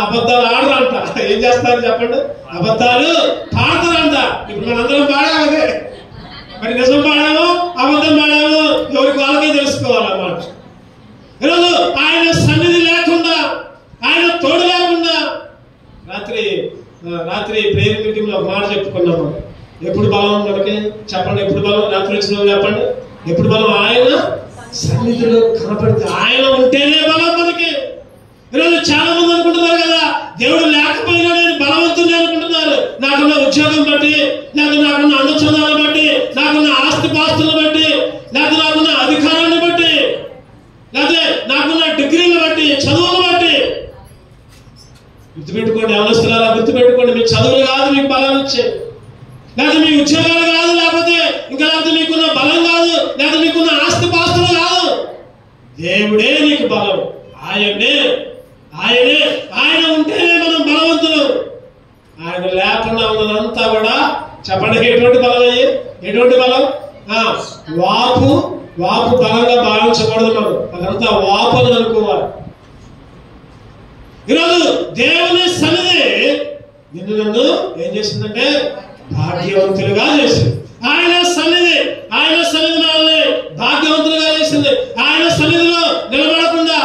అబద్ధాలు ఆడరంట. ఏం చేస్తారు చెప్పండి? అబద్ధాలు పాడతారంట. ఇప్పుడు మనందరం పాడాలి, మరి నిజం పాడాము అబద్ధం పాడాము ఎవరికి వాళ్ళకే తెలుసుకోవాలన్నమాట. ఈరోజు ఆయన సన్నిధి లేకుండా, ఆయన తోడు లేకుండా, రాత్రి ప్రేయర్ మీటింగ్ లో ఒక మాట చెప్పుకున్నాము. ఎప్పుడు బలం మనకి చెప్పండి? ఎప్పుడు బలం? రాత్రి వచ్చిన చెప్పండి. ఎప్పుడు బలం? ఆయన సన్నిధిలో కనపడితే, ఆయన ఉంటేనే బలం మనకి. ఈరోజు చాలా మంది అనుకుంటున్నారు కదా, దేవుడు లేకపోయినా నేను బలవంతుని అనుకుంటున్నారు. నాకున్న ఉద్యోగం బట్టి, నాకున్న అందచందాలను బట్టి, నాకున్న ఆస్తిపాస్తులను బట్టి, నాకున్న అధికారాన్ని బట్టి, లేకపోతే నాకున్న డిగ్రీలను బట్టి, చదువులను బట్టి. గుర్తుపెట్టుకోండి, అవసరాలా గుర్తుపెట్టుకోండి. మీ చదువులు కాదు మీకు బలాన్ని ఇచ్చే, లేకపోతే మీ ఉద్యోగాలు కాదు, లేకపోతే మీకున్న బలం కాదు, లేకపోతే మీకున్న ఆస్తిపాస్తులు కాదు. దేవుడే నీకు బలం. ఆయన ఉంటేనే మనం బలవంతులు. ఆయన లేకుండా ఉన్నదంతా కూడా చెప్పండి ఎటువంటి బలం అయ్యి? ఎటువంటి బలం? వాపు బలంగా భావించకూడదు. మనం అదంతా వాపు అని అనుకోవాలి. ఈరోజు దేవుని సన్నిధి నన్ను ఏం చేసిందంటే భాగ్యవంతులుగా చేసింది. ఆయన సన్నిధి మనల్ని భాగ్యవంతులుగా చేసింది. ఆయన సన్నిధిలో నిలబడకుండా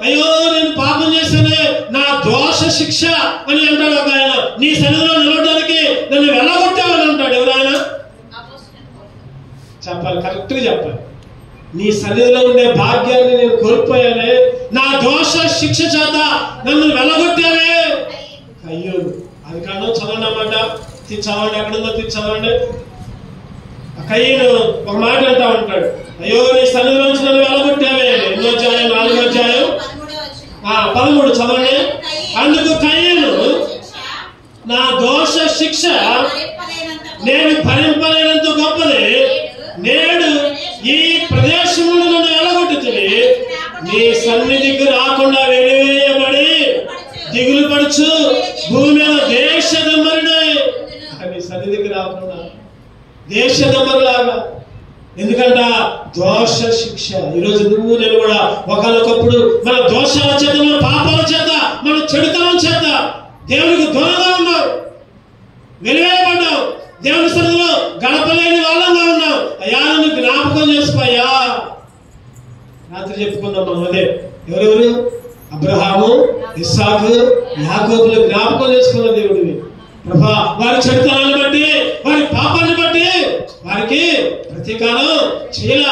అయ్యో నేను పాపం చేశానే, నా దోష శిక్ష అని అంటాడు ఒక ఆయన. నీ సన్నిధిలో నిలబడడానికి నన్ను వెళ్ళగొట్టావని అంటాడు. ఎవరైనా చెప్పాలి, కరెక్ట్ గా చెప్పాలి. నీ సన్నిధిలో ఉండే భాగ్యాన్ని నేను కోల్పోయానే, నా దోష శిక్ష చేత నన్ను వెళ్ళగొట్టావే. అయ్యో, అది కాదు చదవండి అన్నమాట. చదవండి, ఎక్కడుందో చదవండి. కయ్యను ఒక మాట అంటా ఉంటాడు, అయ్యో నీ సన్నిధిలో నుంచి నన్ను వెళ్ళగొట్టావే. 8వ అధ్యాయం 4వ అధ్యాయం 13 చదవండి. అందుకు కయ్యను, నా దోష శిక్ష నేను భరింపలేనంత గొప్పది, నేడు ఈ ప్రదేశమును నన్ను వెళ్ళగొట్టుతుంది, నీ సన్నిధికి రాకుండా వెలివేయబడి దిగులు పడుచు భూమి మీద దేశదమ్మరినాయి. నీ సన్నిధికి రాకుండా దేశదమ్మరులాగా. ఎందుకంట దోష శిక్ష. ఈరోజు నువ్వు నేను కూడా ఒకనొకప్పుడు మన దోషాల చేత, మన పాపాల చేత, మన చెడుతనం చేత దేవునికి దూరంగా ఉన్నావు, వెలివేయబడ్డావు, దేవుని సన్నిధిలో గడపలేని వాళ్ళంగా ఉన్నావు. అయ్యా నన్ను జ్ఞాపకం చేసుకోయ్యా. రాత్రి చెప్పుకున్నాం మనం అదే. ఎవరెవరు? అబ్రహాము, ఇస్సాకు, యాకోబులు జ్ఞాపకం చేసుకున్న దేవుడివి. ప్రభా, వారి చెడుతనాన్ని బట్టి, వారి పాపాన్ని బట్టి వారికి ప్రతీకారం చేయాల.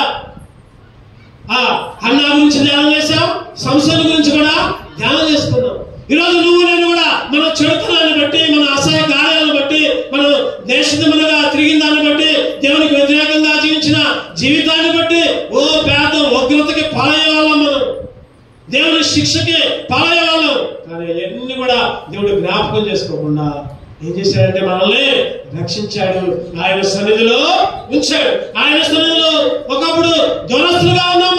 హన్నా గురించి ధ్యానం చేశాం, సంసోను గురించి కూడా ధ్యానం చేసుకున్నాం. ఈరోజు నువ్వు నేను కూడా మన చెడుతనాన్ని బట్టి, మన అసహ్య కార్యాలను బట్టి, మనం దేశములుగా తిరిగిన దాన్ని బట్టి, దేవునికి వ్యతిరేకంగా జీవించిన జీవితాన్ని బట్టి పేద ఉగ్రతకి పాలయ్యే వాళ్ళం, మనం దేవుని శిక్షకి పాలయ్యే వాళ్ళం. కానీ ఎన్ని కూడా దేవుడు జ్ఞాపకం చేసుకోకుండా ఏం చేశాడంటే మనల్ని రక్షించాడు, ఆయన సన్నిధిలో ఉంచాడు. ఆయన సన్నిధిలో ఒకప్పుడు దూరస్తులుగా ఉన్నాం,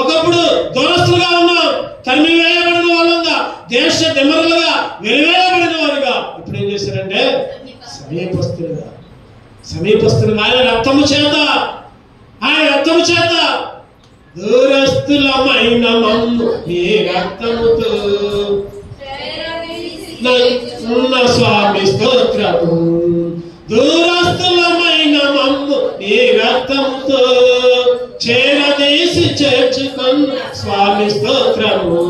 ఒకప్పుడు దూరస్తులుగా ఉన్నాం, తరిమి వేయబడిన వాళ్ళంగా, దేశ దిమ్మరులుగా వెలివేయబడిన వారుగా. ఇప్పుడు ఏం చేశారంటే సమీపస్తులుగా ఆయన రక్తము చేత దూరస్తులమైన మమ్ము నీ రక్తముతో స్వామి స్తోత్రము, దూరస్తులమైన మమ్ము నీ రక్తముతో చేరదీసి చేర్చుకున్న స్వామి స్తోత్రము.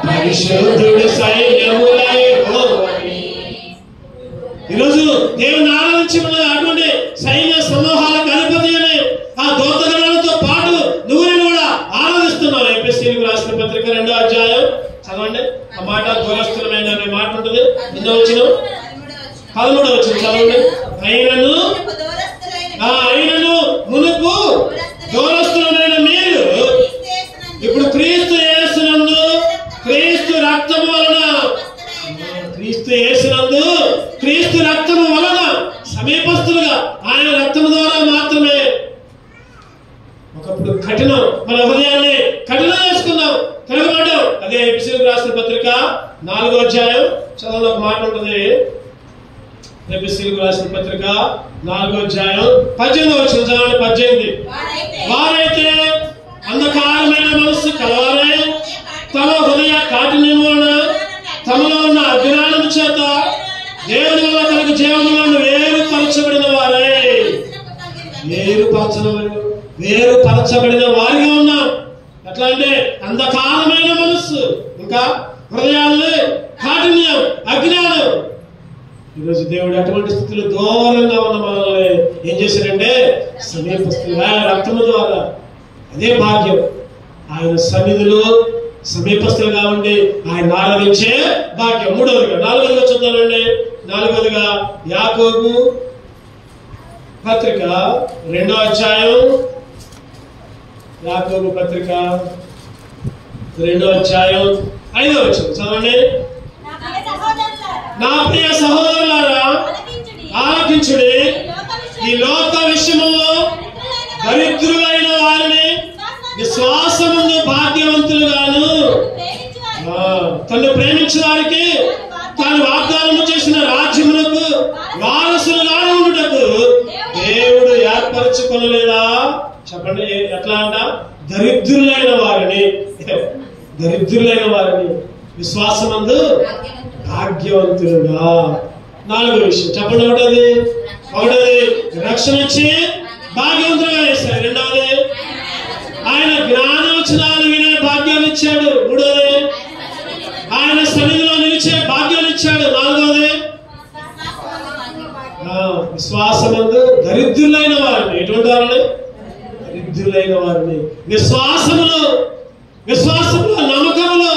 పరిశుద్ధుడు సైన్యములై ఈరోజు దేవుని ఆరాధించి అటువంటి సైన్య సమూహాలకు అధిపతి అని ఆ దూతగణాలతో పాటు నువ్వు నేను కూడా ఆరాధిస్తున్నావు. ఎఫెసీయులకు రాసిన పత్రిక 2వ అధ్యాయం చదవండి. ఆ మాట దూరస్తులమైన అనే మాట ఉంటుంది. 13వ వచనం చదవండి. అయినను మునుపు దూరస్తులమైన మీరు ఇప్పుడు క్రీస్తు యేసునందు, క్రీస్తు రక్తము వలన, క్రీస్తు రక్తము వలన సమీపస్తులుగా, ఆయన రక్తము ద్వారా మాత్రమే. ఒకప్పుడు కఠినం, మన హృదయాన్ని కఠినం చేసుకున్నాం, తిరగబడ్డాం. అదే ఎఫెసీయులకు రాసిన పత్రిక 4వ అధ్యాయం చదవలో ఒక మాట ఉంటుంది. ఎఫెసీయులకు రాసిన పత్రిక 4వ అధ్యాయం 18వ వచనం చదవండి. 18. వారైతే అంధకారమైన మనస్సు కలవారై తమ హృదయ కాఠిన్యం వలన తమలో ఉన్న అజ్ఞానం చేత దేవుని వల్ల తనకు జీవములను వేరుపరచబడిన వారై వేరుపరచబడిన వారిగా ఉన్నాం. ఎట్లా అంటే అంధకారమైన మనస్సు, ఇంకా హృదయాల్లో కాఠిన్యం, అజ్ఞానం. ఈరోజు దేవుడు అటువంటి స్థితిలో దూరంగా ఉన్న మనల్ని ఏం చేశారంటే సమీపస్తులుగా రక్తము ద్వారా, అదే భాగ్యం. ఆయన సన్నిధిలో సమీపస్తులుగా ఉండి ఆయన ఆరాధించే భాగ్యం. 3వదిగా 4వదిగా చూద్దామండి. 4వదిగా యాకోబు పత్రిక 2వ అధ్యాయం, యాకోబు పత్రిక 2వ అధ్యాయం 5వ వచనం చదవండి. నా ప్రియ సహోదరులారా ఆలకించుడి, ఈ లోక విషయములో దరిద్రులైన వారిని విశ్వాసముందు భాగ్యవంతులుగాను తను ప్రేమించిన వారికి తాను వాగ్దానము చేసిన రాజ్యమునకు వారసులుగాను ఉండుటకు దేవుడు ఏర్పరచుకొనలేదా? చెప్పండి. ఎట్లా అంట? దరిద్రులైన వారిని విశ్వాసమందు భాగ్యవంతులుగా. 4వ విషయం చెప్పండి. ఒకటది రక్షణ ఇచ్చి భాగ్యవంతులుగా చేశాడు. 2వది ఆయన జ్ఞానవచనాలు వినే భాగ్యాన్ని ఇచ్చాడు. 3వది ఆయన సన్నిధిలో నిలిచే భాగ్యాన్ని ఇచ్చాడు. 4వది విశ్వాసమందు దరిద్రులైన వారిని. ఎటువంటి వారిని? దరిద్రులైన వారిని. విశ్వాసములో నమ్మకములో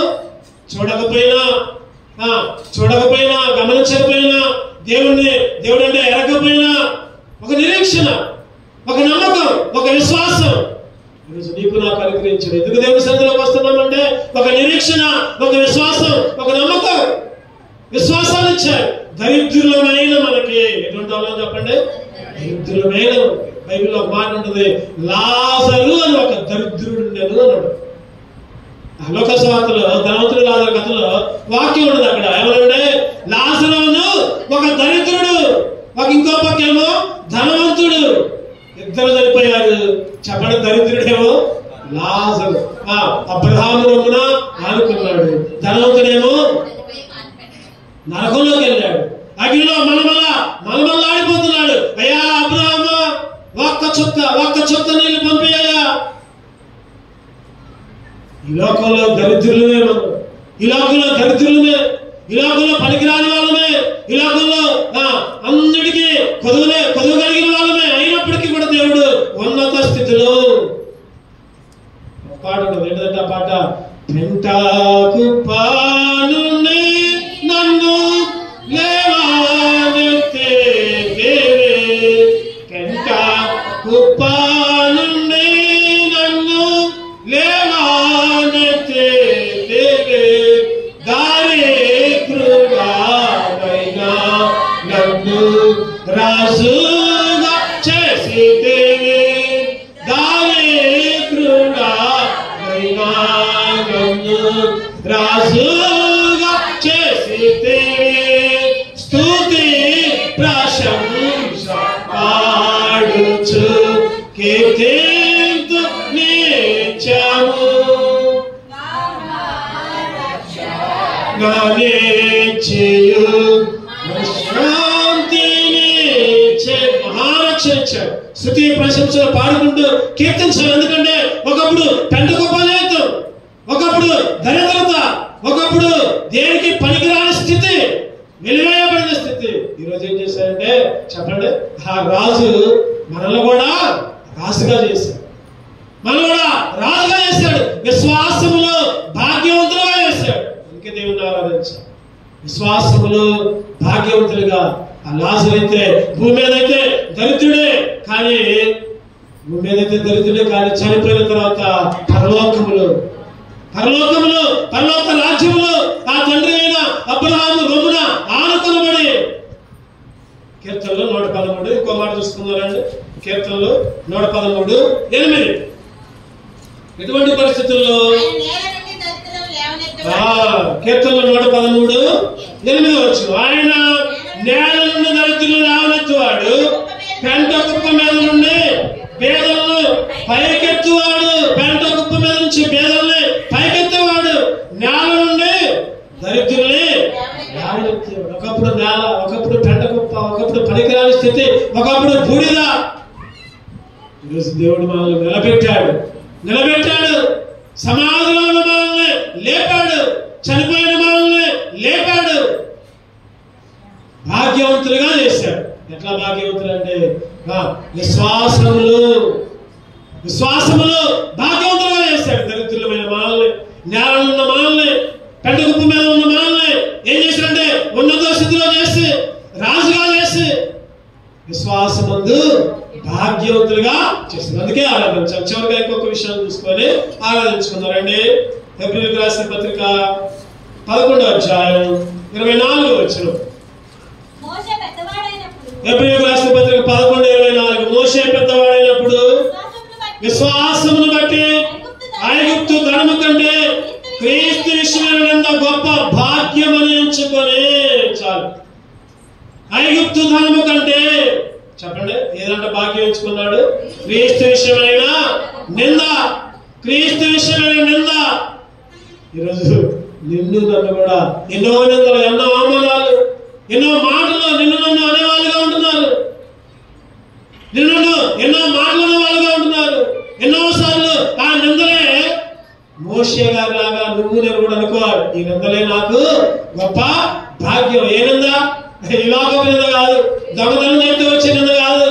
చూడకపోయినా గమనించకపోయినా దేవుడు అంటే ఎరగకపోయినా ఒక నిరీక్షణ, ఒక నమ్మకం, ఒక విశ్వాసం ఈరోజు నీకు నాకు అనుగ్రహించాడు. ఎందుకు దేవుని సన్నిధిలోకి వస్తున్నామంటే ఒక నిరీక్షణ, ఒక విశ్వాసం, ఒక నమ్మకం, విశ్వాసాన్ని ఇచ్చాడు. దరిద్రులమైన మనకి ఎటువంటి వాళ్ళని చెప్పండి? దరిద్రులమైన. బైబిల్లో ఒక మాట ఉంటుంది, లాజరు అని ఒక దరిద్రుడు ఉండేది అన్నాడు. లోకస్వార్తలో ధనవంతుడు లాజరు కథలో వాక్యం ఉండదు. అక్కడ ఏమనంటే లాజరును ఒక దరిద్రుడు, ఒక ఇంకో పక్కేమో ధనవంతుడు, ఇద్దరు చనిపోయారు. చెప్పండి. దరిద్రుడేమో లాజరు అబ్రహాము రొమ్మున ఆనుకున్నాడు, ధనవంతుడేమో నరకంలోకి వెళ్ళాడు, అగ్నిలో మలమల్లాడిపోతున్నాడు. అయ్యా అబ్రహాము, ఒక్క చుక్క నీళ్ళు పంపియ్యా. ఈ లోకంలో దరిద్రులమే మనం, ఈ లోకంలో దరిద్రులమే, ఈ లోకంలో పనికిరాని వాళ్ళమే, ఈ లోకంలో అన్నిటికీ కొదువు కలిగిన వాళ్ళమే. అయినప్పటికీ కూడా దేవుడు ఉన్నత స్థితిలో పాట ఉంటుంది. ఏంటంటే ఆ పాట, పెంటాకు పానుండి నన్ను లేవానెత్తే దేవే, పెంటాకు పానుండి నన్ను లేవానెత్తే దేవే, దారిద్రుడనైనా నన్ను రాజుగా చేసి దేవే, దారిద్రుడనైనా నన్ను రాజుగా చేసి దేవే, స్తుతి ప్రశంస పాడుచు కీర్తింతు నిత్యము, నానిచ్చేయు శాంతినిచ్చే మహారక్షణ ఇచ్చాడు. స్తుతి ప్రశంసలు పాడుకుంటూ కీర్తించాలి. ఎందుకంటే ఒకప్పుడు పెంట గొప్ప జీవితం, ఒకప్పుడు దరిద్రత, ఒకప్పుడు దేనికి పనికిరాని స్థితి, వెలివేయబడిన స్థితి. ఈరోజు ఏం చేశారంటే చెప్పండి, ఆ రాజు మనల్ని కూడా రాజుగా చేశాడు, మనల్ని కూడా రాజుగా చేశాడు, విశ్వాసములో భాగ్యవంతులుగా చేశాడు. అందుకే దేవుని ఆరాధించాలి. విశ్వాసములో భాగ్యవంతులుగా. ఆ లాజరు అయితే భూమి మీద అయితే దరిద్రుడే, కానీ భూమి మీద అయితే దరిద్రుడే, కానీ చనిపోయిన తర్వాత పరలోక రాజ్యములో ఆ తండ్రి అయిన అబ్రహాము రొమ్మున ఆనుకొనబడి. కీర్తనలో 113 ఇంకో మాట చూసుకున్నారండి. కీర్తనలో 113:8 ఎటువంటి పరిస్థితుల్లో? కీర్తనలో 113 8వ వచనం, ఆయన నేల నుండి దరిద్రులు లేవనెత్తువాడు, పెంట కుప్ప మీద నుండి పేదలను పైకెత్తువాడు. పెంట కుప్ప మీద నుంచి పేదల్ని పైకెత్తేవాడు, నేల నుండి దరిద్రుల్ని లేవనెత్తేవాడు. ఒకప్పుడు నేల, ఒకప్పుడు పెంట కుప్ప, ఒకప్పుడు పనికిరాని స్థితి, ఒకప్పుడు బూడిద. ఈరోజు దేవుడు మనల్ని నిలబెట్టాడు. సమాధిలో ఉన్న మనల్ని లేపాడు, చనిపోయిన మనల్ని లేపాడు, భాగ్యవంతులుగా చేశాడు. ఎట్లా భాగ్యవంతులు అంటే విశ్వాసములు భాగ్యవంతులుగా చేశాడు. దరిద్రులమైన మనల్ని, నేలలో ఉన్న మనల్ని, పెంట కుప్ప మీద ఉన్న మనల్ని ఏం చేశాడంటే ఉన్నత స్థితిలో చేసి, రాజుగా చేసి, విశ్వాసమందు భాగ్యవంతులుగా చేస్తుంది. అందుకే ఆరాధించాలి. చివరిగా ఇంకొక విషయం చూసుకొని ఆరాధించుకున్నారండి. హెబ్రీయులకు రాసిన పత్రిక 11వ అధ్యాయం 24వ వచనం. హెబ్రీయులకు రాసిన పత్రిక 11:24. మోషే పెద్దవాడైనప్పుడు విశ్వాసమును బట్టి ఐగుప్తు ధనము కంటే క్రీస్తు విషయమైనంత గొప్ప భాగ్యం అని ఎంచుకొని, చాలు, ఐగుప్తు ధనము కంటే, చెప్పండి ఏదంటే భాగ్యం ఎంచుకున్నాడు? క్రీస్తు విషయమైన నింద. క్రీస్తు విషయమైన నింద. ఈరోజు నిన్ను నన్ను కూడా ఎన్నో నిందలు, ఎన్నో అవమానాలు, ఎన్నో మాటలు నిన్ను నన్ను అనేవాళ్ళుగా ఉంటున్నారు. నిన్ను ఎన్నో మాటలు అనేవాళ్ళుగా ఉంటున్నారు. ఎన్నోసార్లు ఆ నిందలే మోషే గారి లాగా నువ్వు నేను కూడా అనుకోవాలి, ఈ నిందలే నాకు గొప్ప భాగ్యం. ఏ నింద? ఈ లోకం నింద కాదు, దొంగతనం చేస్తే వచ్చే నింద కాదు,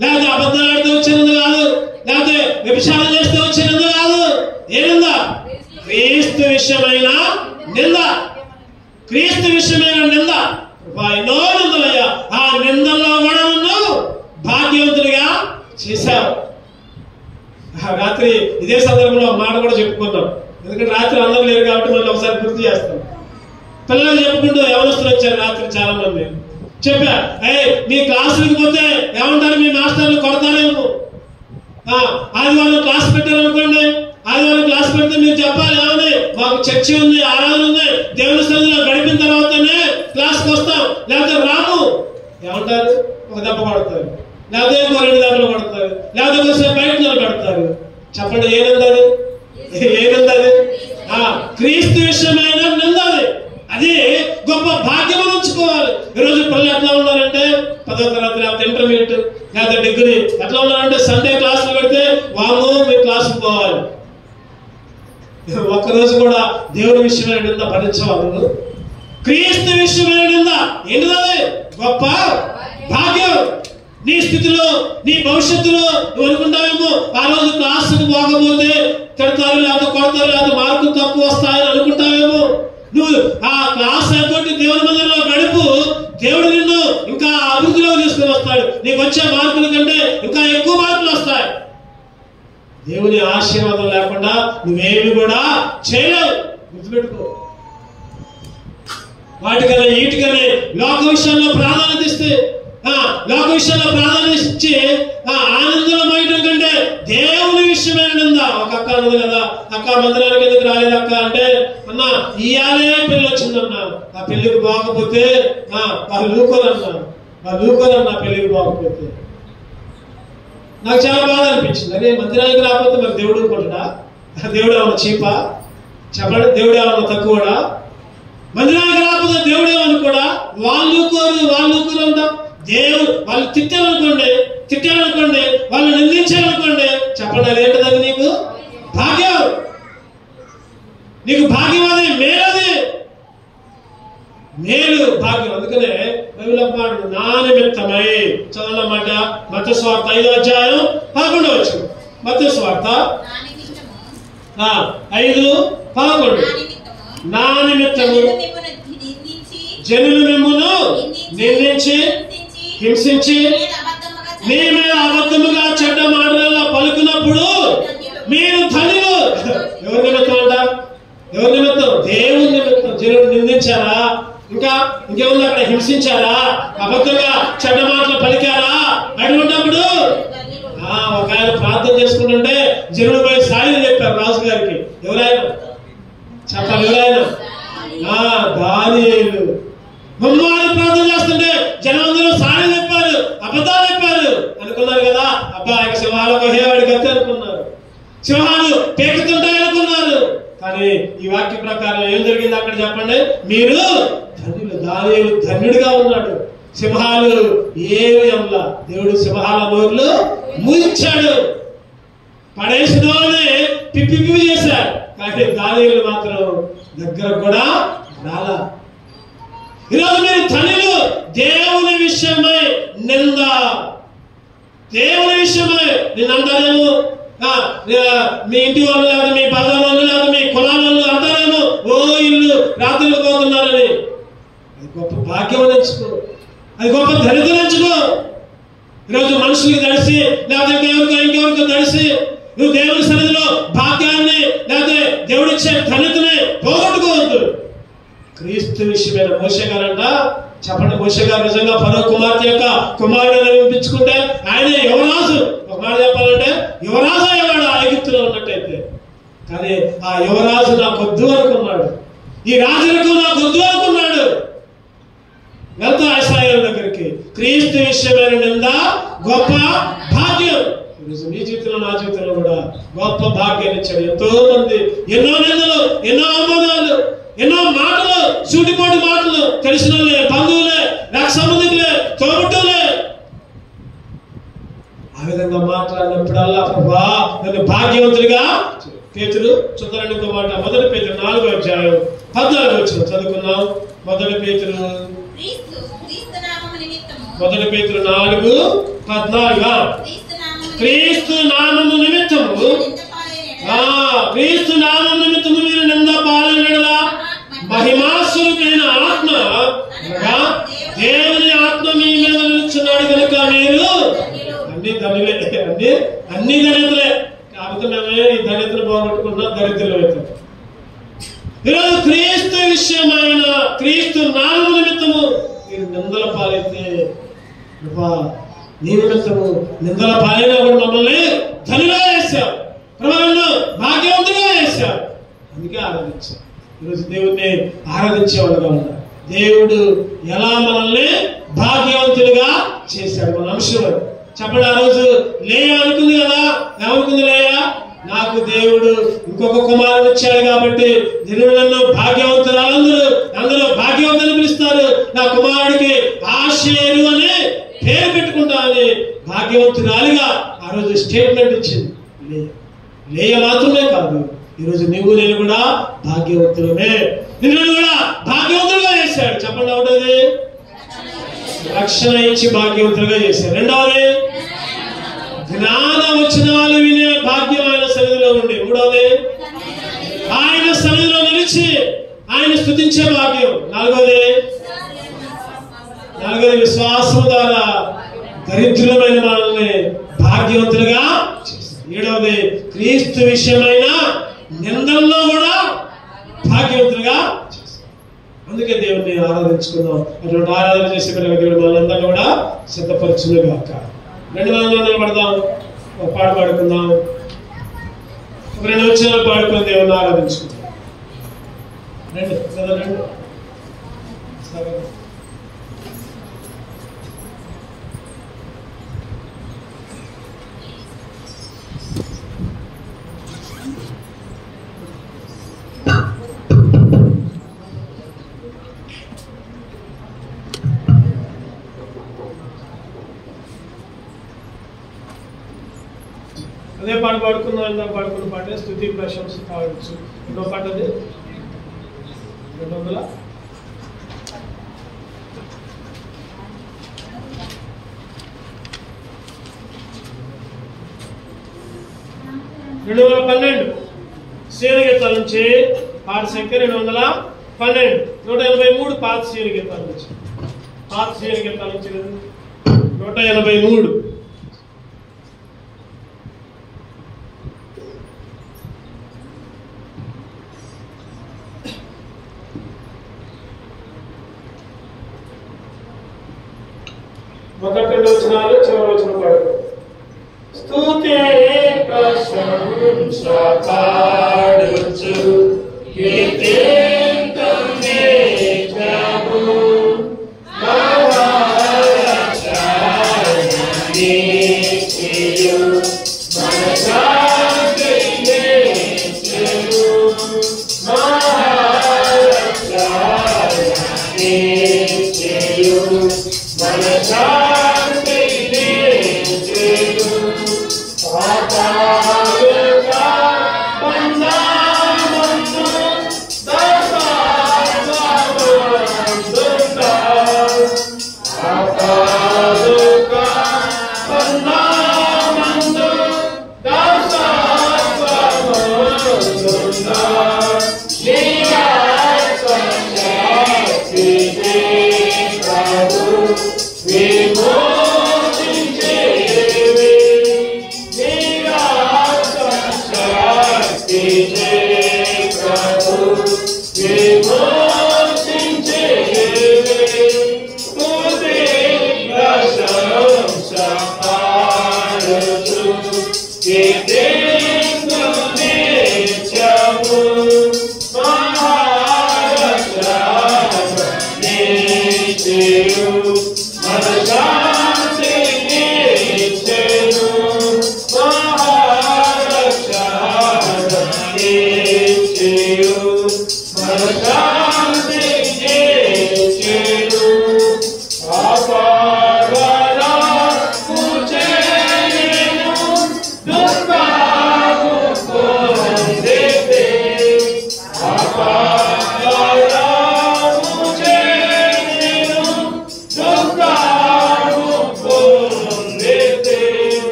లేకపోతే అబద్ధాలు ఆడితే వచ్చే నింద కాదు, లేకపోతే వ్యభిచారం చేస్తే వచ్చే నింద కాదు. ఏ నింద? క్రీస్తు విషయమైన నింద. క్రీస్తు విషయమైన నింద. ఎన్నో నిందలయ్యా, ఆ నిందల్లో కూడా నన్ను భాగ్యవంతుడిగా చేశావు. రాత్రి ఇదే సందర్భంలో మాట కూడా చెప్పుకున్నాం, ఎందుకంటే రాత్రి అందరూ లేరు కాబట్టి మళ్ళీ ఒకసారి గుర్తు చేస్తాం. పిల్లలు చెప్పుకుంటూ యవనస్తులు వచ్చారు రాత్రి చాలా మంది. చెప్పా, మీ క్లాసులకు పోతే ఏమంటారు, మీ మాస్టర్లు కొడతారేమో. ఆదివారం క్లాస్ పెట్టారనుకోండి, ఆదివారం క్లాస్ పెడితే మీరు చెప్పాలి, ఏమని, మాకు చర్చి ఉంది, ఆరాధన ఉంది, దేవుని సన్నిధిలో గడిపిన తర్వాతనే క్లాస్కి వస్తాం, లేకపోతే రాము. ఏమంటారు? ఒక దెబ్బ కొడతారు, లేకపోతే ఇంకో 2 దెబ్బలు కొడతారు, లేకపోతే ఒకసారి బయట నిలబెడతారు. చెప్పండి ఏనందది? క్రీస్తు విషయమైన నిందది. అది గొప్ప భాగ్యం ఉంచుకోవాలి. ఈరోజు పిల్లలు ఎట్లా ఉన్నారంటే 10వ తరగతి, లేకపోతే ఇంటర్మీడియట్, లేకపోతే డిగ్రీ ఎట్లా ఉన్నారంటే సండే క్లాసులు పెడితే వాము మీ క్లాసుకు పోవాలి. ఒక్కరోజు కూడా దేవుని విషయమైన నింద భరించవాలి. క్రీస్తు విషయమైన నింద ఏంటిది? గొప్ప భాగ్యం. నీ స్థితిలో, నీ భవిష్యత్తులో నువ్వు అనుకుంటావేమో, ఆ రోజు క్లాసుకు పోకపోతే తిడతారు, లేకపోతే కొడతారు, లేకపోతే మార్కులు తక్కువ వస్తాయని అనుకుంటావేమో. నువ్వు ఆ క్లాస్ అయిపోయి దేవుని మందిరంలో గడుపు, దేవుడు నిన్ను ఇంకా అభివృద్ధిలో తీసుకుని వస్తాడు. నీకు వచ్చే మార్కుల కంటే ఇంకా ఎక్కువ మార్కులు వస్తాయి. దేవుని ఆశీర్వాదం లేకుండా నువ్వేమి కూడా చేయలేవు. గుర్తుపెట్టుకో. వాటికన్నా వీటికనే లోక విషయంలో ప్రాధాన్యత ఇస్తే, లోక విషయంలో ప్రాధాన్యత ఇచ్చి ఆనందం అయ్యటం కంటే దేవుని విషయమైన నింద. ఒక అక్క అన్నది కదా, అక్క మందిరానికి ఎందుకు రాలేదు అక్క అంటే, అన్న ఇయాలే పెళ్లి వచ్చిందన్నా, ఆ పెళ్లికి బాగపోతే వాళ్ళు లూకోరన్నా పెళ్లికి బాగపోతే. నాకు చాలా బాధ అనిపించింది. అదే మందిరానికి రాకపోతే మరి దేవుడు అనుకుంటున్నా? దేవుడు ఏమన్నా చీపా? చెప్పండి, దేవుడు ఏమన్నా తక్కువడా? మందిరానికి రాకపోతే దేవుడు ఏమనుకోడా? వాళ్ళు ఉంటాం. దేవుడు వాళ్ళు తిట్టారనుకోండి, వాళ్ళు నిందించారనుకోండి, చెప్పండి అదేంటది? నీకు భాగ్యం, నీకు భాగ్యం, అది మేలది, మేలు భాగ్యం. అందుకనే బైబిల్ మాట నా నిమిత్తమై చదవనమాట. మత్తయి సువార్త 5వ అధ్యాయం 11వ వచనం. మత్తయి సువార్త 5:11. నా నిమిత్తము జనులు మిమ్మును నిందించి హింసించి మీ మీద అబద్ధముగా చెడ్డ మాటలలో పలుకున్నప్పుడు మీరు ధనులు. ఎవరి నిమిత్తం అంట? ఎవరి నిమిత్తం? దేవుని నిమిత్తం. జనులు నిందించారా? ఇంకేముంది అక్కడ? హింసించారా? అబద్ధంగా చెడ్డ మాటలు పలికారా? అటువంటిప్పుడు ఒక ఆయన ప్రార్థన చేసుకుంటుంటే జనులు పోయి సాయం చెప్పారు రాజు గారికి. ఎవరైనా చెప్పాలి? ఎవరైనా? దానియేలు జనమందరూ సాయం చెప్పారు, అబద్ధాలు చెప్పారు అనుకున్నారు కదా. అబ్బా ఇక సింహాలు కొహేవాడి గతి అనుకున్నారు, సింహాలు పేకుతుంటాయి అనుకున్నారు. కానీ ఈ వాక్య ప్రకారం ఏం జరిగింది అక్కడ చెప్పండి? మీరు ధన్యులు. దానియేలు ధన్యుడిగా ఉన్నాడు. సింహాలు ఏమి అమ్లా, దేవుడు సింహాల నోర్లు మూయించాడు. పడేసిన వాళ్ళని పిప్పి చేశాడు. కానీ దానియేలు మాత్రం దగ్గర కూడా రాలా. ఈరోజు మీరు ధన్యులు. దేవుని విషయమై నింద, దేవుని విషయమై నేను అంటానేమో, మీ ఇంటి వాళ్ళు లేదా మీ బజార్ వాళ్ళు లేదా మీ కులాల వాళ్ళు అంటారేమో, ఓ ఇల్లు రాత్రులు పోతున్నారని. అది గొప్ప భాగ్యం ఎంచుకో, అది గొప్ప దరిద్రం ఎంచుకో. ఈరోజు మనుషులకి తడిసి లేదా ఇంకెవరికో తడిసి నువ్వు దేవుని సన్నిధిలో భాగ్యాన్ని లేదా దేవుడిచ్చే ధన్యతని పోగొట్టుకోవద్దు. క్రీస్తు విషయమైన మోషే గారంట చెప్పండి. మోషే గారు నిజంగా ఫరో కుమార్తె యొక్క కుమారుడు వినిపించుకుంటే ఆయన యువరాజు. ఒక మాట చెప్పాలంటే యువరాజు అయ్యేవాడు ఆ ఐగుప్తులో ఉన్నట్టయితే. కానీ ఆ యువరాజు నాకు వద్దు అనుకున్నాడు, ఈ రాజులకు నాకు వద్దు అనుకున్నాడు. వెళ్తా ఇశ్రాయేలు దగ్గరికి. క్రీస్తు విషయమైన నింద గొప్ప భాగ్యం. మీ జీవితంలో నా జీవితంలో కూడా గొప్ప భాగ్యాన్ని ఇచ్చాడు. ఎంతో మంది ఎన్నో నిందలు, ఎన్నో అవమానాలు, ఎన్నో మాటలు, సూటిపోటి మాటలు, తెలిసిన వాళ్ళే, బంధువులే, నాకు సంబంధికులే, తోబుట్టులే, ఆ విధంగా మాట్లాడినప్పుడల్లా ప్రభా నన్ను భాగ్యవంతుడిగా. పేతురు చూద్దాం ఇంకో మాట. 1 పేతురు 4వ అధ్యాయం 14వ వచనం చదువుకున్నాం. 1 పేతురు 4:14 క్రీస్తు నామము నిమిత్తము మీరు నింద పాలన మహిమాస్వరూపైన ఆత్మ అనగా దేవుని ఆత్మ మీ మీద నిలుచున్నాడు కనుక మీరు అన్ని ధన్యులే. అన్ని ధన్యతలే. కాకపోతే మేమే ఈ ధన్యతలు పోగొట్టుకున్నా దరిద్రులు అవుతాం. ఈరోజు క్రీస్తు విషయమైన క్రీస్తు నామము నిమిత్తము మీరు నిందల పాలైతే నీ నిమిత్తము నిందల పాలైన కూడా మమ్మల్ని ధనులుగా చేశావు, ప్రభువును భాగ్యవంతులుగా చేశావు. అందుకే ఆరాధించాం. ఈరోజు దేవుడిని ఆరాధించేవాడుగా ఉన్నారు. దేవుడు ఎలా మనల్ని భాగ్యవంతులుగా చేశాడు మన అంశం చెప్పండి. ఆ రోజు లేయా అనుకుంది కదా, ఏమనుకుంది లేయా? నాకు దేవుడు ఇంకొక కుమారుడు ఇచ్చాడు కాబట్టి దేవుడు నన్ను భాగ్యవంతురాలందరూ అందరూ భాగ్యవంతులు పిలుస్తారు, నా కుమారుడికి ఆషేరు అని పేరు పెట్టుకుంటానని భాగ్యవంతురాలిగా ఆ రోజు స్టేట్మెంట్ ఇచ్చింది లేయ మాత్రమే కాదు, ఈరోజు నువ్వు నేను కూడా భాగ్యవంతులమే. నిన్ను కూడా భాగ్యవంతులుగా చేశాడు. చెప్పండి. ఒకటోది రక్షణ ఇచ్చి భాగ్యవంతులుగా చేశాడు. రెండవది జ్ఞాన వచనాలు వినే భాగ్యం ఆయన సన్నిధిలో ఉండి. మూడవది ఆయన సన్నిధిలో నిలిచి ఆయన స్తుతించే భాగ్యం. నాలుగవది విశ్వాసం ద్వారా దరిద్రులమైన మనల్ని భాగ్యవంతులుగా చేశారు. ఏడవది క్రీస్తు విషయమైన నిందల్లో కూడా భాగ్యవంతులుగా చేశారు. అందుకే దేవుడిని ఆరాధించుకుందాం. అటువంటి ఆరాధన చేసే దేవుడు మనందరినీ కూడా సిద్ధపరచునుగాక. 2 వందలు పడదాం, ఒక పాట పాడుకుందాం, ఒక 2 వచనాలు పాడుకుని దేవుడిని ఆరాధించుకుందాం. రెండు అదే పాట పాడుకుందాం. ఇందాక పాడుకున్న పాటే స్తుతి ప్రశంస కావచ్చు. ఎన్నో పాట అది 212 శ్రేణి గీతాల నుంచి పాట సంఖ్య 212. 183 పాత శ్రేణి గీతాల నుంచి 183. మొదటి 2 వచనాలు చివరి వచనం పాడు. స్తుతి ప్రశంస పాడుచు కీర్తింతుమే ప్రభు మహారాజు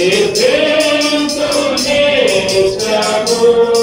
It came to me,